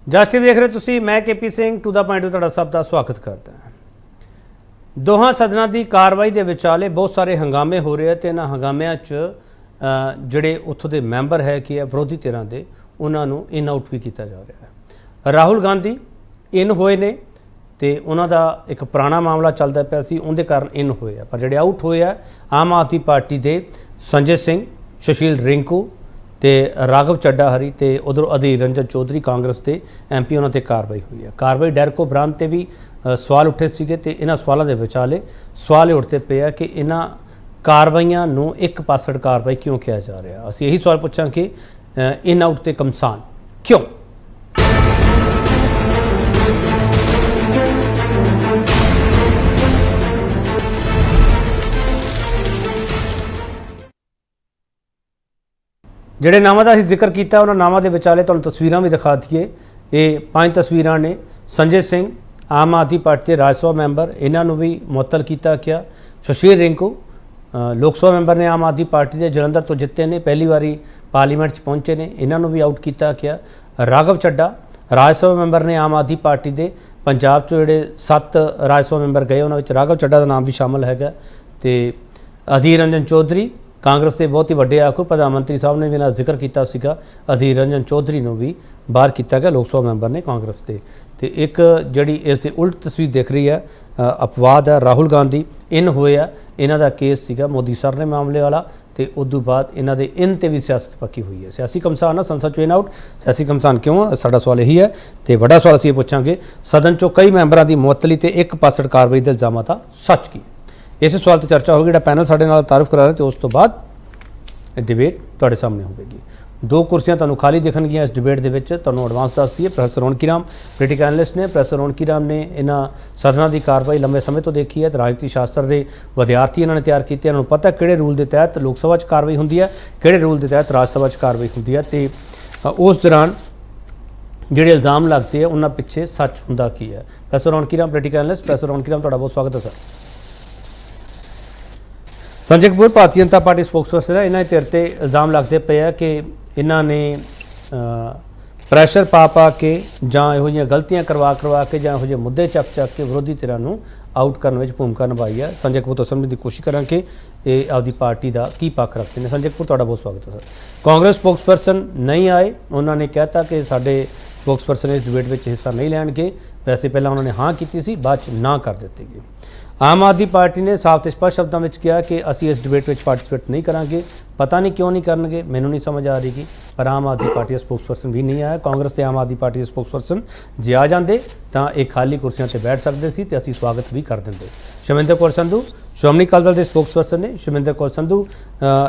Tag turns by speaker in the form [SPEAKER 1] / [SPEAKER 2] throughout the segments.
[SPEAKER 1] ਜਸ TV ਦੇਖ ਰਹੇ ਤੁਸੀਂ, मैं KP Singh to the point ਤੁਹਾਡਾ ਸਭ ਦਾ ਸਵਾਗਤ ਕਰਦਾ ਹਾਂ। ਦੋਹਾਂ ਸਦਨਾਂ ਦੀ ਕਾਰਵਾਈ ਦੇ ਵਿਚਾਲੇ ਬਹੁਤ ਸਾਰੇ ਹੰਗਾਮੇ ਹੋ ਰਹੇ ਤੇ ਇਹਨਾਂ ਹੰਗਾਮਿਆਂ 'ਚ ਜਿਹੜੇ ਉੱਥੋਂ ਦੇ ਮੈਂਬਰ ਹੈ ਕਿ ਵਿਰੋਧੀ ਧਿਰਾਂ ਦੇ ਉਹਨਾਂ ਨੂੰ ਇਨ ਆਊਟ ਵੀ ਕੀਤਾ ਜਾ ਰਿਹਾ ਹੈ। ਰਾਹੁਲ ਗਾਂਧੀ ਇਨ ਹੋਏ ਨੇ ਤੇ ਉਹਨਾਂ ਦਾ ਇੱਕ ਪੁਰਾਣਾ ਮਾਮਲਾ ਚੱਲਦਾ ਪਿਆ ਸੀ, ਉਹਦੇ ਕਾਰਨ ਇਨ ਹੋਏ ਆ, ਪਰ ਜਿਹੜੇ ਆਊਟ ਹੋਏ ਆ ਆਮ ਆਦਮੀ ਪਾਰਟੀ ਦੇ ਸੰਜੇ ਸਿੰਘ, ਸੁਸ਼ੀਲ ਰਿੰਕੂ ਤੇ ਰਾਘਵ ਚੱਡਾ ਹਰੀ ਤੇ ਉਧਰ ਅਧੀਰ ਰੰਜਨ ਚੌਧਰੀ ਕਾਂਗਰਸ ਦੇ ਐਮਪੀ, ਉਹਨਾਂ ਤੇ ਕਾਰਵਾਈ ਹੋਈ ਹੈ। ਕਾਰਵਾਈ ਡੈਰਕੋ ਬ੍ਰਾਂਡ ਤੇ ਵੀ ਸਵਾਲ ਉੱਠੇ ਸੀਗੇ ਤੇ ਇਹਨਾਂ ਸਵਾਲਾਂ ਦੇ ਵਿਚਾਲੇ ਸਵਾਲ ਉੱਠਦੇ ਪਏ ਆ ਕਿ ਇਹਨਾਂ ਕਾਰਵਾਈਆਂ ਨੂੰ ਇੱਕ ਪਾਸੜ ਕਾਰਵਾਈ ਕਿਉਂ ਕਿਹਾ ਜਾ ਰਿਹਾ। ਅਸੀਂ ਇਹੀ ਸਵਾਲ ਪੁੱਛਾਂ ਕਿ ਇਨ ਆਊਟ ਤੇ ਕਮਸਾਨ ਕਿਉਂ। ਜਿਹੜੇ ਨਾਵਾਂ ਦਾ ਅਸੀਂ ਜ਼ਿਕਰ ਕੀਤਾ ਉਹਨਾਂ ਨਾਵਾਂ ਦੇ ਵਿਚਾਲੇ ਤੁਹਾਨੂੰ ਤਸਵੀਰਾਂ ਵੀ ਦਿਖਾ ਦਈਏ। ਇਹ 5 ਤਸਵੀਰਾਂ ਨੇ। ਸੰਜੇ ਸਿੰਘ ਆਮ ਆਦਮੀ ਪਾਰਟੀ ਦੇ ਰਾਜ ਸਭਾ ਮੈਂਬਰ, ਇਹਨਾਂ ਨੂੰ ਵੀ ਮੁਅੱਤਲ ਕੀਤਾ ਗਿਆ। ਸੁਸ਼ੀਲ ਰਿੰਕੂ ਲੋਕ ਸਭਾ ਮੈਂਬਰ ਨੇ, ਆਮ ਆਦਮੀ ਪਾਰਟੀ ਦੇ ਜਲੰਧਰ ਤੋਂ ਜਿੱਤੇ ਨੇ, ਪਹਿਲੀ ਵਾਰੀ ਪਾਰਲੀਮੈਂਟ 'ਚ ਪਹੁੰਚੇ ਨੇ, ਇਹਨਾਂ ਨੂੰ ਵੀ ਆਊਟ ਕੀਤਾ ਗਿਆ। ਰਾਘਵ ਚੱਡਾ ਰਾਜ ਸਭਾ ਮੈਂਬਰ ਨੇ ਆਮ ਆਦਮੀ ਪਾਰਟੀ ਦੇ, ਪੰਜਾਬ 'ਚੋਂ ਜਿਹੜੇ 7 ਰਾਜ ਸਭਾ ਮੈਂਬਰ ਗਏ ਉਹਨਾਂ ਵਿੱਚ ਰਾਘਵ ਚੱਡਾ ਦਾ ਨਾਮ ਵੀ ਸ਼ਾਮਲ ਹੈਗਾ। ਤੇ ਅਧੀਰ ਰੰਜਨ ਚੌਧਰੀ ਕਾਂਗਰਸ ਦੇ ਬਹੁਤ ਹੀ ਵੱਡੇ ਆਗੂ, ਪ੍ਰਧਾਨ ਮੰਤਰੀ ਸਾਹਿਬ ਨੇ ਵੀ ਇਹਨਾਂ ਜ਼ਿਕਰ ਕੀਤਾ ਸੀਗਾ। ਅਧੀਰ ਰੰਜਨ ਚੌਧਰੀ ਨੂੰ ਵੀ ਬਾਹਰ ਕੀਤਾ ਗਿਆ, ਲੋਕ ਸਭਾ ਮੈਂਬਰ ਨੇ ਕਾਂਗਰਸ ਦੇ। ਤੇ ਇੱਕ ਜਿਹੜੀ ਇਸ ਦੀ ਉਲਟ ਤਸਵੀਰ ਦਿਖ ਰਹੀ ਹੈ, ਅਪਵਾਦ ਹੈ। ਰਾਹੁਲ ਗਾਂਧੀ ਇਨ ਹੋਏ ਆ, ਇਹਨਾਂ ਦਾ ਕੇਸ ਸੀਗਾ ਮੋਦੀ ਸਰ ਨੇ ਮਾਮਲੇ ਵਾਲਾ, ਤੇ ਉਸ ਤੋਂ ਬਾਅਦ ਇਹਨਾਂ ਦੇ ਇਨ ਤੇ ਵੀ ਸਿਆਸਤ ਪੱਕੀ ਹੋਈ ਹੈ। ਸਿਆਸੀ ਕਮਸਾਨ ਆ, ਸੰਸਦ ਚੋਂ ਇਨ ਆਊਟ। ਸਿਆਸੀ ਕਮਸਾਨ ਕਿਉਂ, ਸਾਡਾ ਸਵਾਲ ਇਹੀ ਹੈ। ਤੇ ਵੱਡਾ ਸਵਾਲ ਅਸੀਂ ਇਹ ਪੁੱਛਾਂਗੇ, ਸਦਨ ਚੋਂ ਕਈ ਮੈਂਬਰਾਂ ਦੀ ਮੁਅੱਤਲੀ ਤੇ ਇੱਕ ਪਾਸੜ ਕਾਰਵਾਈ ਦੇ ਇਲਜ਼ਾਮਾਂ ਦਾ ਸੱਚ ਕੀ ਹੈ। ਇਸੇ ਸਵਾਲ ਤੇ ਚਰਚਾ ਹੋਗੀ। ਜਿਹੜਾ ਪੈਨਲ ਸਾਡੇ ਨਾਲ ਤਾਰਫ ਕਰਾ ਰਿਹਾ ਤੇ ਉਸ ਤੋਂ ਬਾਅਦ डिबेट ਤੁਹਾਡੇ ਸਾਹਮਣੇ ਹੋਵੇਗੀ। 2 ਕੁਰਸੀਆਂ ਤੁਹਾਨੂੰ ਖਾਲੀ ਦਿਖਣਗੀਆਂ ਇਸ ਡਿਬੇਟ ਦੇ ਵਿੱਚ। ਤੁਹਾਨੂੰ ਐਡਵਾਂਸ ਦੱਸ ਦਈਏ, ਪ੍ਰੋਫੈਸਰ ਰੌਣਕੀ ਰਾਮ ਪੋਲੀਟੀਕਲ ਐਨਲਿਸਟ ਨੇ। ਪ੍ਰੋਫੈਸਰ ਰੌਣਕੀ ਰਾਮ ਨੇ ਇਹਨਾਂ ਸਦਨਾਂ ਦੀ ਕਾਰਵਾਈ ਲੰਬੇ ਸਮੇਂ ਤੋਂ ਦੇਖੀ ਹੈ ਤੇ ਰਾਜਨੀਤੀ ਸ਼ਾਸਤਰ ਦੇ ਵਿਦਿਆਰਥੀ ਇਹਨਾਂ ਨੇ ਤਿਆਰ ਕੀਤੇ। ਇਹਨਾਂ ਨੂੰ ਪਤਾ ਕਿਹੜੇ ਰੂਲ ਦੇ ਤਹਿਤ ਲੋਕ ਸਭਾ 'ਚ ਕਾਰਵਾਈ ਹੁੰਦੀ ਹੈ, ਕਿਹੜੇ ਰੂਲ ਦੇ ਤਹਿਤ ਰਾਜ ਸਭਾ 'ਚ ਕਾਰਵਾਈ ਹੁੰਦੀ ਹੈ, ਤੇ ਉਸ ਦੌਰਾਨ ਜਿਹੜੇ ਇਲਜ਼ਾਮ ਲੱਗਦੇ ਆ ਉਹਨਾਂ ਪਿੱਛੇ ਸੱਚ ਹੁੰਦਾ ਕੀ ਹੈ। Professor ਰੌਣਕੀ Ram political analyst. Professor ਰੌਣਕੀ Ram, ਤੁਹਾਡਾ ਬਹੁਤ ਸਵਾਗਤ ਹੈ sir. Sanjay Kapoor Bharatiya Janata party spokesperson ਹੈ। ਇਹਨਾਂ ਦੇ ਧਿਰ 'ਤੇ ਇਲਜ਼ਾਮ ਲੱਗਦੇ ਪਏ ਆ ਕਿ ਇਹਨਾਂ ਨੇ ਪ੍ਰੈਸ਼ਰ ਪਾ ਕੇ ਜਾਂ ਇਹੋ ਜਿਹੀਆਂ ਗਲਤੀਆਂ ਕਰਵਾ ਕੇ ਜਾਂ ਇਹੋ ਜਿਹੇ ਮੁੱਦੇ ਚੱਕ ਕੇ ਵਿਰੋਧੀ ਧਿਰਾਂ ਨੂੰ ਆਊਟ ਕਰਨ ਵਿੱਚ ਭੂਮਿਕਾ ਨਿਭਾਈ ਹੈ। ਸੰਜੇ ਕਪੂਰ ਤੋਂ ਸਮਝਣ ਦੀ ਕੋਸ਼ਿਸ਼ ਕਰਾਂਗੇ ਇਹ ਆਪਦੀ ਪਾਰਟੀ ਦਾ ਕੀ ਪੱਖ ਰੱਖਦੇ ਨੇ। ਸੰਜੇ ਕਪੂਰ, ਤੁਹਾਡਾ ਬਹੁਤ ਸਵਾਗਤ ਹੈ ਸਰ। ਕਾਂਗਰਸ ਸਪੋਕਸਪਰਸਨ ਨਹੀਂ ਆਏ, ਉਹਨਾਂ ਨੇ ਕਹਿਤਾ ਕਿ ਸਾਡੇ ਸਪੋਕਸਪਰਸਨ ਇਸ ਡਿਬੇਟ ਵਿੱਚ ਹਿੱਸਾ ਨਹੀਂ ਲੈਣਗੇ। ਵੈਸੇ ਪਹਿਲਾਂ ਉਹਨਾਂ ਨੇ ਹਾਂ ਕੀਤੀ ਸੀ, ਬਾਅਦ 'ਚ ਨਾ ਕਰ ਦਿੱਤੀ ਗਈ। ਆਮ ਆਦਮੀ ਪਾਰਟੀ ਨੇ ਸਾਫ਼ ਤੇ ਸਪਸ਼ਟ ਸ਼ਬਦਾਂ ਵਿੱਚ ਕਿਹਾ ਕਿ ਅਸੀਂ ਇਸ ਡਿਬੇਟ ਵਿੱਚ ਪਾਰਟਿਸਿਪੇਟ ਨਹੀਂ ਕਰਾਂਗੇ। ਪਤਾ ਨਹੀਂ ਕਿਉਂ ਨਹੀਂ ਕਰਨਗੇ, ਮੈਨੂੰ ਨਹੀਂ ਸਮਝ ਆ ਰਹੀ ਕਿ, ਪਰ ਆਮ ਆਦਮੀ ਪਾਰਟੀ ਦਾ ਸਪੋਕਸਪਰਸਨ ਵੀ ਨਹੀਂ ਆਇਆ। ਕਾਂਗਰਸ ਤੇ ਆਮ ਆਦਮੀ ਪਾਰਟੀ ਦੇ ਸਪੋਕਸਪਰਸਨ ਜੇ ਆ ਜਾਂਦੇ ਤਾਂ ਇਹ ਖਾਲੀ ਕੁਰਸੀਆਂ ਤੇ ਬੈਠ ਸਕਦੇ ਸੀ ਤੇ ਅਸੀਂ ਸਵਾਗਤ ਵੀ ਕਰ ਦਿੰਦੇ। ਸ਼ਮਿੰਦਰ ਕੌਰ ਸੰਧੂ ਸ਼੍ਰੋਮਣੀ ਅਕਾਲੀ ਦਲ ਦੇ ਸਪੋਕਸਪਰਸਨ ਨੇ। ਸ਼ਮਿੰਦਰ ਕੌਰ ਸੰਧੂ,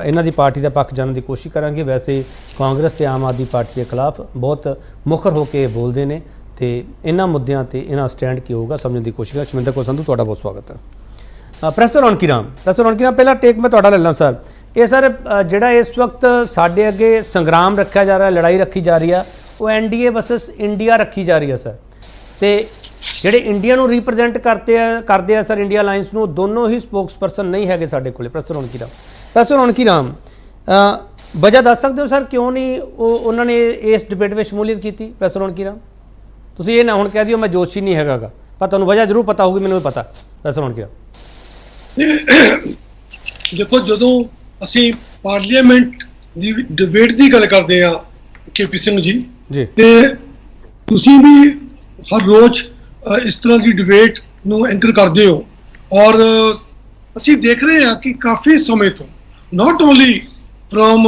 [SPEAKER 1] ਇਹਨਾਂ ਦੀ ਪਾਰਟੀ ਦਾ ਪੱਖ ਜਾਣਨ ਦੀ ਕੋਸ਼ਿਸ਼ ਕਰਾਂਗੇ। ਵੈਸੇ ਕਾਂਗਰਸ ਤੇ ਆਮ ਆਦਮੀ ਪਾਰਟੀ ਦੇ ਖਿਲਾਫ ਬਹੁਤ ਮੁਖਰ ਹੋ ਕੇ ਬੋਲਦੇ ਨੇ ਤੇ ਇਹਨਾਂ ਮੁੱਦਿਆਂ ਤੇ ਇਹਨਾਂ ਸਟੈਂਡ ਕੀ ਹੋਊਗਾ ਸਮਝਣ ਦੀ ਕੋਸ਼ਿਸ਼ ਕਰ। ਸ਼ਮਿੰਦਰ ਕੌਰ ਸੰਧੂ, ਤੁਹਾਡਾ ਬਹੁਤ ਸਵਾਗਤ ਹੈ। ਪ੍ਰੋਫੈਸਰ ਰੌਣਕੀ ਰਾਮ, ਪਹਿਲਾ ਟੇਕ ਮੈਂ ਤੁਹਾਡਾ ਲੈ ਲਾਂ ਸਰ। ਇਹ ਸਰ ਜਿਹੜਾ ਇਸ ਵਕਤ ਸਾਡੇ ਅੱਗੇ ਸੰਗਰਾਮ ਰੱਖਿਆ ਜਾ ਰਿਹਾ, ਲੜਾਈ ਰੱਖੀ ਜਾ ਰਹੀ ਆ, ਉਹ NDA ਵਰਸਸ ਇੰਡੀਆ ਰੱਖੀ ਜਾ ਰਹੀ ਹੈ ਸਰ। ਤੇ ਜਿਹੜੇ ਇੰਡੀਆ ਨੂੰ ਰਿਪਰੈਜ਼ੈਂਟ ਕਰਦੇ ਆ ਸਰ, ਇੰਡੀਆ ਅਲਾਈਅੰਸ ਨੂੰ, ਦੋਨੋਂ ਹੀ ਸਪੋਕਸਪਰਸਨ ਨਹੀਂ ਹੈਗੇ ਸਾਡੇ ਕੋਲੇ। ਪ੍ਰੋਫੈਸਰ ਰੌਣਕੀ ਰਾਮ, ਵਜ੍ਹਾ ਦੱਸ ਸਕਦੇ ਹੋ ਸਰ ਕਿਉਂ ਨਹੀਂ ਉਹਨਾਂ ਨੇ ਇਸ ਡਿਬੇਟ ਵਿੱਚ ਸ਼ਮੂਲੀਅਤ ਕੀਤੀ। ਪ੍ਰੋਫੈਸਰ ਰੌਣਕੀ ਰਾਮ, ਤੁਸੀਂ ਇਹ ਨਾ ਹੁਣ ਕਹਿ ਦਿਓ ਮੈਂ ਜੋਸ਼ੀ ਨਹੀਂ ਹੈਗਾ, ਪਰ ਤੁਹਾਨੂੰ ਵਜ੍ਹਾ ਜ਼ਰੂਰ ਪਤਾ ਹੋਊਗੀ, ਮੈਨੂੰ ਵੀ ਪਤਾ। ਪ੍ਰੋਫੈਸਰ ਰੌਣਕੀ ਰਾਮ,
[SPEAKER 2] ਦੇਖੋ, ਜਦੋਂ ਅਸੀਂ ਪਾਰਲੀਮੈਂਟ ਦੀ ਡਿਬੇਟ ਦੀ ਗੱਲ ਕਰਦੇ ਆ KP ਸਿੰਘ ਜੀ, ਤੇ ਤੁਸੀਂ ਵੀ ਹਰ ਰੋਜ਼ ਇਸ ਤਰ੍ਹਾਂ ਦੀ ਡਿਬੇਟ ਨੂੰ ਐਂਕਰ ਕਰਦੇ ਹੋ, ਔਰ ਅਸੀਂ ਦੇਖ ਰਹੇ ਹਾਂ ਕਿ ਕਾਫੀ ਸਮੇਂ ਤੋਂ not only from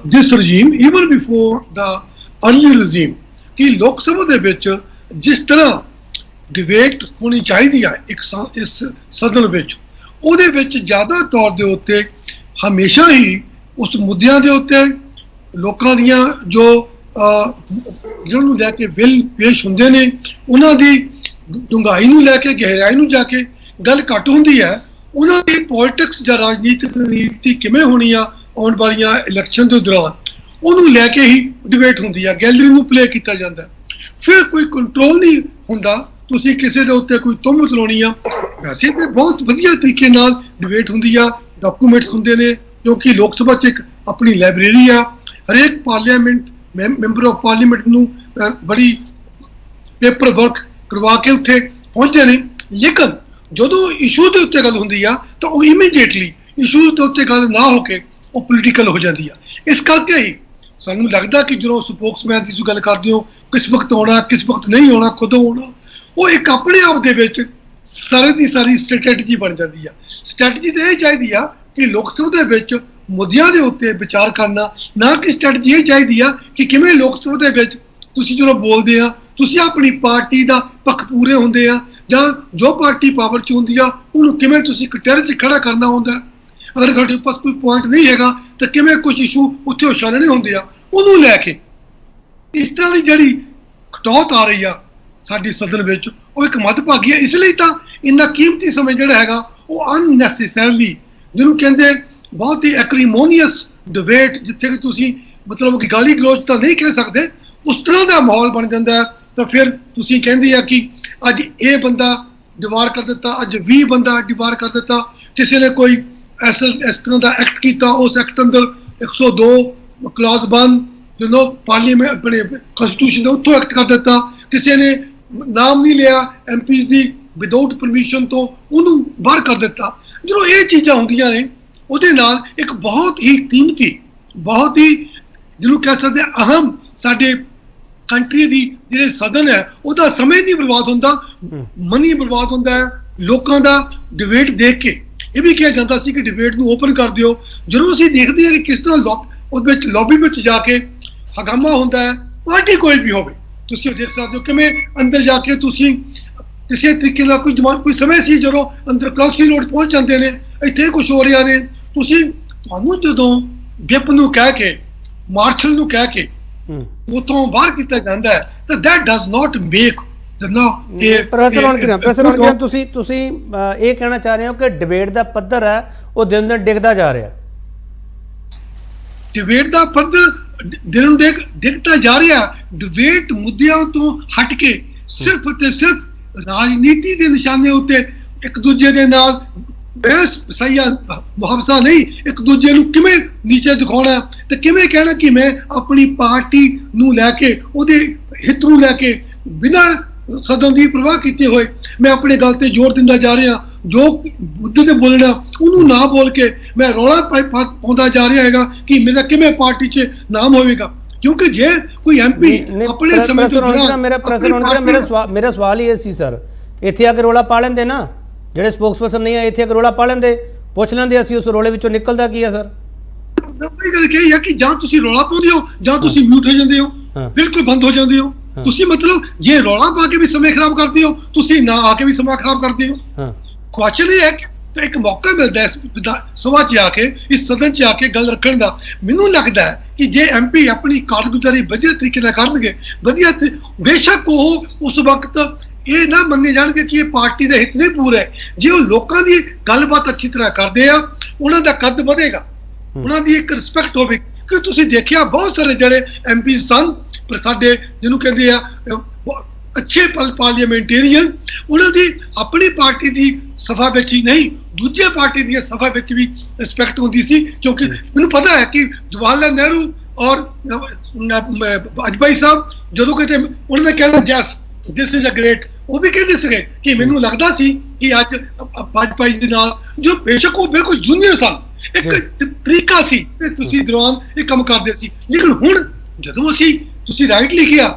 [SPEAKER 2] this regime, even before the early regime, ਕਿ ਲੋਕ ਸਭਾ ਦੇ ਵਿੱਚ ਜਿਸ ਤਰ੍ਹਾਂ ਡਿਬੇਟ ਹੋਣੀ ਚਾਹੀਦੀ ਆ ਇਸ ਸਦਨ ਵਿੱਚ, ਉਹਦੇ ਵਿੱਚ ਜ਼ਿਆਦਾ ਤੌਰ ਦੇ ਉੱਤੇ ਹਮੇਸ਼ਾ ਹੀ ਉਸ ਮੁੱਦਿਆਂ ਦੇ ਉੱਤੇ ਲੋਕਾਂ ਦੀਆਂ ਜੋ ਜਿਹਨਾਂ ਨੂੰ ਲੈ ਕੇ ਬਿੱਲ ਪੇਸ਼ ਹੁੰਦੇ ਨੇ ਉਹਨਾਂ ਦੀ ਡੂੰਘਾਈ ਨੂੰ ਲੈ ਕੇ, ਗਹਿਰਾਈ ਨੂੰ ਜਾ ਕੇ ਗੱਲ ਘੱਟ ਹੁੰਦੀ ਹੈ। ਉਹਨਾਂ ਦੀ ਪੋਲਿਟਿਕਸ ਜਾਂ ਰਾਜਨੀਤਿਕ ਨੀਤੀ ਕਿਵੇਂ ਹੋਣੀ ਆ ਆਉਣ ਵਾਲੀਆਂ ਇਲੈਕਸ਼ਨ ਦੇ ਦੌਰਾਨ, ਉਹਨੂੰ ਲੈ ਕੇ ਹੀ ਡਿਬੇਟ ਹੁੰਦੀ ਆ। ਗੈਲਰੀ ਨੂੰ ਪਲੇ ਕੀਤਾ ਜਾਂਦਾ, ਫਿਰ ਕੋਈ ਕੰਟਰੋਲ ਨਹੀਂ ਹੁੰਦਾ। ਤੁਸੀਂ ਕਿਸੇ ਦੇ ਉੱਤੇ ਕੋਈ ਤੁਹਮਤ ਲਾਉਣੀ ਆ, ਵੈਸੇ ਤੇ ਬਹੁਤ ਵਧੀਆ ਤਰੀਕੇ ਨਾਲ ਡਿਬੇਟ ਹੁੰਦੀ ਆ, ਡਾਕੂਮੈਂਟਸ ਹੁੰਦੇ ਨੇ, ਕਿਉਂਕਿ ਲੋਕ ਸਭਾ 'ਚ ਇੱਕ ਆਪਣੀ ਲਾਇਬ੍ਰੇਰੀ ਆ। ਹਰੇਕ ਪਾਰਲੀਮੈਂਟ ਮੈਂਬਰ ਆਫ ਪਾਰਲੀਮੈਂਟ ਨੂੰ ਬੜੀ ਪੇਪਰ ਵਰਕ ਕਰਵਾ ਕੇ ਉੱਥੇ ਪਹੁੰਚਦੇ ਨੇ, ਲੇਕਿਨ ਜਦੋਂ ਇਸ਼ੂ ਦੇ ਉੱਤੇ ਗੱਲ ਹੁੰਦੀ ਆ ਤਾਂ ਉਹ ਇਮੀਡੀਏਟਲੀ ਇਸ਼ੂਜ਼ ਦੇ ਉੱਤੇ ਗੱਲ ਨਾ ਹੋ ਕੇ ਉਹ ਪੋਲੀਟੀਕਲ ਹੋ ਜਾਂਦੀ ਆ। ਇਸ ਕਰਕੇ ਹੀ ਸਾਨੂੰ ਲੱਗਦਾ ਕਿ ਜਦੋਂ ਸਪੋਕਸਮੈਨ ਦੀ ਤੁਸੀਂ ਗੱਲ ਕਰਦੇ ਹੋ, ਕਿਸ ਵਕਤ ਆਉਣਾ ਕਿਸ ਵਕਤ ਨਹੀਂ ਆਉਣਾ, ਕਦੋਂ ਆਉਣਾ, ਉਹ ਇੱਕ ਆਪਣੇ ਆਪ ਦੇ ਵਿੱਚ ਸਾਰੇ ਦੀ ਸਾਰੀ ਸਟ੍ਰੈਟੇਜੀ ਬਣ ਜਾਂਦੀ ਆ। ਸਟ੍ਰੈਟੇਜੀ ਤਾਂ ਇਹ ਚਾਹੀਦੀ ਆ ਕਿ ਲੋਕ ਸਭਾ ਦੇ ਵਿੱਚ ਮੁੱਦਿਆਂ ਦੇ ਉੱਤੇ ਵਿਚਾਰ ਕਰਨਾ, ਨਾ ਕਿ ਸਟ੍ਰੈਟੇਜੀ ਇਹ ਚਾਹੀਦੀ ਆ ਕਿ ਕਿਵੇਂ ਲੋਕ ਸਭਾ ਦੇ ਵਿੱਚ ਤੁਸੀਂ ਜਦੋਂ ਬੋਲਦੇ ਆ ਤੁਸੀਂ ਆਪਣੀ ਪਾਰਟੀ ਦਾ ਪੱਖ ਪੂਰੇ ਹੁੰਦੇ ਆ, ਜਾਂ ਜੋ ਪਾਰਟੀ ਪਾਵਰ 'ਚ ਹੁੰਦੀ ਆ ਉਹਨੂੰ ਕਿਵੇਂ ਤੁਸੀਂ ਕਟਹਿਰੇ 'ਚ ਖੜਾ ਕਰਨਾ ਹੁੰਦਾ। ਅਗਰ ਤੁਹਾਡੇ ਪਾਸ ਕੋਈ ਪੁਆਇੰਟ ਨਹੀਂ ਹੈਗਾ ਤਾਂ ਕਿਵੇਂ ਕੁਝ ਇਸ਼ੂ ਉੱਥੇ ਉਛਾਲਣੇ ਹੁੰਦੇ ਆ, ਉਹਨੂੰ ਲੈ ਕੇ ਇਸ ਤਰ੍ਹਾਂ ਦੀ ਜਿਹੜੀ ਖਟੌਤ ਆ ਰਹੀ ਆ ਸਾਡੀ ਸਦਨ ਵਿੱਚ, ਉਹ ਇੱਕ ਮੱਧਭਾਗੀ ਹੈ। ਇਸ ਲਈ ਤਾਂ ਇੰਨਾ ਕੀਮਤੀ ਸਮੇਂ ਜਿਹੜਾ ਹੈਗਾ ਉਹ ਅਨਨੈਸੈਸਰਲੀ, ਜਿਹਨੂੰ ਕਹਿੰਦੇ ਬਹੁਤ ਹੀ ਐਕਰੀਮੋਨੀਅਸ ਡਿਬੇਟ, ਜਿੱਥੇ ਕਿ ਤੁਸੀਂ ਮਤਲਬ ਕਿ ਗਾਲੀ ਗਲੋਚ ਤਾਂ ਨਹੀਂ ਕਹਿ ਸਕਦੇ, ਉਸ ਤਰ੍ਹਾਂ ਦਾ ਮਾਹੌਲ ਬਣ ਜਾਂਦਾ ਹੈ। ਤਾਂ ਫਿਰ ਤੁਸੀਂ ਕਹਿੰਦੇ ਆ ਕਿ ਅੱਜ ਇਹ ਬੰਦਾ ਦੀਵਾਰ ਕਰ ਦਿੱਤਾ, ਅੱਜ 20 ਬੰਦਾ ਦੀਵਾਰ ਕਰ ਦਿੱਤਾ, ਕਿਸੇ ਨੇ ਕੋਈ ਇਸ ਤਰ੍ਹਾਂ ਦਾ ਐਕਟ ਕੀਤਾ, ਉਸ ਐਕਟ ਅੰਦਰ 102 ਕਲਾਜ਼ 1 ਜਦੋਂ ਪਾਰਲੀਮੈਂਟ ਆਪਣੇ ਕਨਸਟੀਟਿਊਸ਼ਨ ਦਾ ਉੱਥੋਂ ਐਕਟ ਕਰ ਦਿੱਤਾ, ਕਿਸੇ ਨੇ ਨਾਮ ਨਹੀਂ ਲਿਆ ਐਮਪੀਜ਼ ਦੀ ਵਿਦਆਊਟ ਪਰਮਿਸ਼ਨ ਤੋਂ ਉਹਨੂੰ ਬਾਹਰ ਕਰ ਦਿੱਤਾ। ਜਦੋਂ ਇਹ ਚੀਜ਼ਾਂ ਹੁੰਦੀਆਂ ਨੇ ਉਹਦੇ ਨਾਲ ਇੱਕ ਬਹੁਤ ਹੀ ਕੀਮਤੀ, ਬਹੁਤ ਹੀ ਜਿਹਨੂੰ ਕਹਿ ਸਕਦੇ ਅਹਿਮ ਸਾਡੇ ਕੰਟਰੀ ਦੀ ਜਿਹੜੇ ਸਦਨ ਹੈ ਉਹਦਾ ਸਮੇਂ ਨਹੀਂ ਬਰਬਾਦ ਹੁੰਦਾ, ਮਨੀ ਬਰਬਾਦ ਹੁੰਦਾ ਹੈ ਲੋਕਾਂ ਦਾ ਡਿਬੇਟ ਦੇਖ ਕੇ। ਇਹ ਵੀ ਕਿਹਾ ਜਾਂਦਾ ਸੀ ਕਿ ਡਿਬੇਟ ਨੂੰ ਓਪਨ ਕਰ ਦਿਓ। ਜਦੋਂ ਅਸੀਂ ਦੇਖਦੇ ਹਾਂ ਕਿ ਕਿਸ ਤਰ੍ਹਾਂ ਉਹਦੇ ਵਿੱਚ ਲੌਬੀ ਵਿੱਚ ਜਾ ਕੇ ਹੰਗਾਮਾ ਹੁੰਦਾ ਹੈ, ਪਾਰਟੀ ਕੋਈ ਵੀ ਹੋਵੇ, ਤੁਸੀਂ ਦੇਖ ਸਕਦੇ ਹੋ ਕਿਵੇਂ ਅੰਦਰ ਜਾ ਕੇ ਤੁਸੀਂ ਕਿਸੇ ਤਰੀਕੇ ਨਾਲ ਕੋਈ ਸਮੇਂ ਸੀ ਜਦੋਂ ਅੰਦਰ ਕਲੌਕਸੀ ਰੋਡ ਪਹੁੰਚ ਜਾਂਦੇ ਨੇ, ਇੱਥੇ ਕੁਝ ਹੋ ਰਿਹਾ ਨੇ, ਤੁਹਾਨੂੰ ਜਦੋਂ ਵਿਪ ਨੂੰ ਕਹਿ ਕੇ ਮਾਰਸ਼ਲ ਨੂੰ ਕਹਿ ਕੇ ਉਤੋਂ ਬਾਹਰ ਕੀਤਾ ਜਾਂਦਾ ਹੈ ਤਾਂ that does not make
[SPEAKER 1] professor ਤੁਸੀਂ ਇਹ ਕਹਿਣਾ ਚਾਹ ਰਹੇ ਹੋ ਕਿ ਡਿਬੇਟ ਦਾ ਪੱਧਰ ਹੈ ਉਹ ਦਿਨ ਦਿਨ ਡਿੱਗਦਾ ਜਾ ਰਿਹਾ।
[SPEAKER 2] ਡਿਬੇਟ ਦਾ ਪੱਧਰ ਦਿਨ ਦਿਨ ਡਿੱਗਦਾ ਜਾ ਰਿਹਾ। ਡਿਬੇਟ ਮੁੱਦਿਆਂ ਤੋਂ ਹਟ ਕੇ ਸਿਰਫ ਤੇ ਸਿਰਫ ਰਾਜਨੀਤੀ ਦੇ ਨਿਸ਼ਾਨੇ ਉੱਤੇ ਇੱਕ ਦੂਜੇ ਦੇ ਨਾਲ ਬਹਿਸ ਸਹੀਆ ਮੁਹਾਵਜ਼ਾ ਨਹੀਂ, ਇੱਕ ਦੂਜੇ ਨੂੰ ਕਿਵੇਂ ਨੀਚੇ ਦਿਖਾਉਣਾ ਤੇ ਕਿਵੇਂ ਕਹਿਣਾ ਕਿ ਮੈਂ ਆਪਣੀ ਪਾਰਟੀ ਨੂੰ ਲੈ ਕੇ ਉਹਦੇ ਹਿੱਤ ਨੂੰ ਲੈ ਕੇ ਬਿਨਾਂ ਸਦਨ ਦੀ ਪ੍ਰਵਾਹ ਕੀਤੇ ਹੋਏ ਮੈਂ ਆਪਣੇ ਗੱਲ ਤੇ ਜ਼ੋਰ ਦਿੰਦਾ ਜਾ ਰਿਹਾ। ਜੋ ਮੁੱਦੇ ਤੇ ਬੋਲਣਾ ਉਹਨੂੰ ਨਾ ਬੋਲ ਕੇ ਮੈਂ ਰੌਲਾ ਪਾਉਂਦਾ ਜਾ ਰਿਹਾ ਹੈਗਾ ਕਿ ਮੇਰਾ ਕਿਵੇਂ ਪਾਰਟੀ 'ਚ ਨਾਮ ਹੋਵੇਗਾ। ਕਿਉਂਕਿ ਜੇ ਕੋਈ ਐਮਪੀ ਆਪਣੇ ਸਮੇਂ ਤੋਂ
[SPEAKER 1] ਮੇਰਾ ਸਵਾਲ ਹੀ ਇਹ ਸੀ ਸਰ, ਇੱਥੇ ਆ ਕੇ ਰੌਲਾ ਪਾ ਲੈਂਦੇ ਨਾ, ਜਿਹੜੇ ਸਪੋਕਸਪਰਸਨ ਨਹੀਂ ਆ ਇੱਥੇ ਆ ਕੇ ਰੌਲਾ ਪਾ ਲੈਂਦੇ, ਪੁੱਛ ਲੈਂਦੇ ਅਸੀਂ ਉਸ ਰੌਲੇ ਵਿੱਚੋਂ ਨਿਕਲਦਾ ਕੀ ਆ ਸਰ।
[SPEAKER 2] ਇਹ ਗੱਲ ਕਹੀ ਆ ਕਿ ਜਾਂ ਤੁਸੀਂ ਰੌਲਾ ਪਾਉਂਦੇ ਹੋ ਜਾਂ ਤੁਸੀਂ ਮਿਊਟ ਹੋ ਜਾਂਦੇ ਹੋ, ਬਿਲਕੁਲ ਬੰਦ ਹੋ ਜਾਂਦੇ ਹੋ। ਤੁਸੀਂ ਮਤਲਬ ਜੇ ਰੌਲਾ ਪਾ ਕੇ ਵੀ ਸਮੇਂ ਖਰਾਬ ਕਰਦੇ ਹੋ, ਤੁਸੀਂ ਨਾ ਆ ਕੇ ਵੀ ਸਮਾਂ ਖਰਾਬ ਕਰਦੇ ਹੋ। ਕੁਐਸਚਨ ਇਹ ਹੈ ਕਿ ਇੱਕ ਮੌਕਾ ਮਿਲਦਾ ਹੈ ਸਭਾ 'ਚ ਆ ਕੇ, ਇਸ ਸਦਨ 'ਚ ਆ ਕੇ ਗੱਲ ਰੱਖਣ ਦਾ। ਮੈਨੂੰ ਲੱਗਦਾ ਹੈ ਕਿ ਜੇ ਐਮਪੀ ਆਪਣੀ ਕਾਰਗੁਜ਼ਾਰੀ ਵਧੀਆ ਤਰੀਕੇ ਨਾਲ ਕਰਨਗੇ, ਵਧੀਆ ਬੇਸ਼ੱਕ ਉਹ ਉਸ ਵਕਤ ਇਹ ਨਾ ਮੰਨੇ ਜਾਣਗੇ ਕਿ ਇਹ ਪਾਰਟੀ ਦੇ ਹਿੱਤ ਨਹੀਂ ਪੂਰੇ। ਜੇ ਉਹ ਲੋਕਾਂ ਦੀ ਗੱਲਬਾਤ ਅੱਛੀ ਤਰ੍ਹਾਂ ਕਰਦੇ ਆ, ਉਹਨਾਂ ਦਾ ਕੱਦ ਵਧੇਗਾ, ਉਹਨਾਂ ਦੀ ਇੱਕ ਰਿਸਪੈਕਟ ਹੋਵੇਗੀ। ਕਿ ਤੁਸੀਂ ਦੇਖਿਆ ਬਹੁਤ ਸਾਰੇ ਜਿਹੜੇ ਐਮਪੀ ਸਨ ਪਰ ਸਾਡੇ ਜਿਹਨੂੰ ਕਹਿੰਦੇ ਆ ਅੱਛੇ ਪਾਰਲੀਮੈਂਟੇਰੀਅਨ, ਉਹਨਾਂ ਦੀ ਆਪਣੀ ਪਾਰਟੀ ਦੀ ਸਭਾ ਵਿੱਚ ਹੀ ਨਹੀਂ ਦੂਜੇ ਪਾਰਟੀ ਦੀਆਂ ਸਭਾ ਵਿੱਚ ਵੀ ਰਿਸਪੈਕਟ ਹੁੰਦੀ ਸੀ। ਕਿਉਂਕਿ ਮੈਨੂੰ ਪਤਾ ਹੈ ਕਿ ਜਵਾਹਰ ਲਾਲ ਨਹਿਰੂ ਔਰ ਵਾਜਪਾਈ ਸਾਹਿਬ ਜਦੋਂ ਕਿਤੇ ਉਹਨਾਂ ਨੇ ਕਹਿਣਾ ਜੈਸ ਦਿਸ ਇਜ਼ ਅ ਗ੍ਰੇਟ, ਉਹ ਵੀ ਕਹਿੰਦੇ ਸੀਗੇ ਕਿ ਮੈਨੂੰ ਲੱਗਦਾ ਸੀ ਕਿ ਅੱਜ ਵਾਜਪਾਈ ਦੇ ਨਾਲ ਜੋ ਬੇਸ਼ੱਕ ਉਹ ਬਿਲਕੁਲ ਜੂਨੀਅਰ ਸਨ, ਇੱਕ ਤਰੀਕਾ ਸੀ ਤੇ ਤੁਸੀਂ ਦੌਰਾਨ ਇਹ ਕੰਮ ਕਰਦੇ ਸੀ। ਲੇਕਿਨ ਹੁਣ ਜਦੋਂ ਤੁਸੀਂ ਰਾਈਟ ਲਿਖਿਆ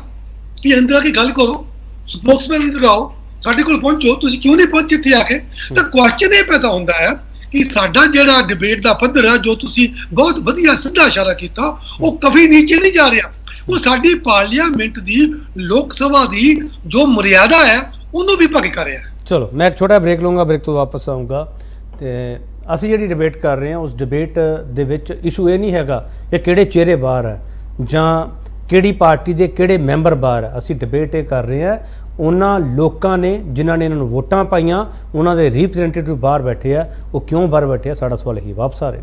[SPEAKER 2] ਕਿ ਅੰਦਰ ਆ ਕੇ ਗੱਲ ਕਰੋ, ਸਪੋਕਸਮੈਨ ਅੰਦਰ ਆਓ, ਸਾਡੇ ਕੋਲ ਪਹੁੰਚੋ, ਤੁਸੀਂ ਕਿਉਂ ਨਹੀਂ ਪਹੁੰਚੇ ਇੱਥੇ ਆ ਕੇ, ਤਾਂ ਕੁਐਸਚਨ ਇਹ ਪੈਦਾ ਹੁੰਦਾ ਹੈ ਕਿ ਸਾਡਾ ਜਿਹੜਾ ਡਿਬੇਟ ਦਾ ਪੱਧਰ ਹੈ, ਜੋ ਤੁਸੀਂ ਬਹੁਤ ਵਧੀਆ ਸਿੱਧਾ ਇਸ਼ਾਰਾ ਕੀਤਾ, ਉਹ ਕਦੀ ਨੀਚੇ ਨਹੀਂ ਜਾ ਰਿਹਾ। ਉਹ ਸਾਡੀ ਪਾਰਲੀਮੈਂਟ ਦੀ ਲੋਕ ਸਭਾ ਦੀ ਜੋ ਮਰਿਆਦਾ ਹੈ ਉਹਨੂੰ ਵੀ ਭੰਗ ਕਰ ਰਿਹਾ।
[SPEAKER 1] ਚਲੋ ਮੈਂ ਇੱਕ ਛੋਟਾ ਬ੍ਰੇਕ ਲਵਾਂਗਾ, ਬ੍ਰੇਕ ਤੋਂ ਵਾਪਸ ਆਊਂਗਾ। ਤੇ ਅਸੀਂ ਜਿਹੜੀ ਡਿਬੇਟ ਕਰ ਰਹੇ ਹਾਂ ਉਸ ਡਿਬੇਟ ਦੇ ਵਿੱਚ ਇਸ਼ੂ ਇਹ ਨਹੀਂ ਹੈਗਾ ਕਿ ਕਿਹੜੇ ਚਿਹਰੇ ਬਾਹਰ ਹੈ ਜਾਂ ਕਿਹੜੀ ਪਾਰਟੀ ਦੇ ਕਿਹੜੇ ਮੈਂਬਰ ਬਾਹਰ ਹੈ। ਅਸੀਂ ਡਿਬੇਟ ਇਹ ਕਰ ਰਹੇ ਹਾਂ ਉਹਨਾਂ ਲੋਕਾਂ ਨੇ ਜਿਨ੍ਹਾਂ ਨੇ ਇਹਨਾਂ ਨੂੰ ਵੋਟਾਂ ਪਾਈਆਂ, ਉਹਨਾਂ ਦੇ ਰਿਪਰੈਜ਼ੈਂਟੇਟਿਵ ਬਾਹਰ ਬੈਠੇ ਆ, ਉਹ ਕਿਉਂ ਬਾਹਰ ਬੈਠੇ ਆ। ਸਾਡਾ ਸਵਾਲ ਇਹੀ। ਵਾਪਸ ਆ ਰਹੇ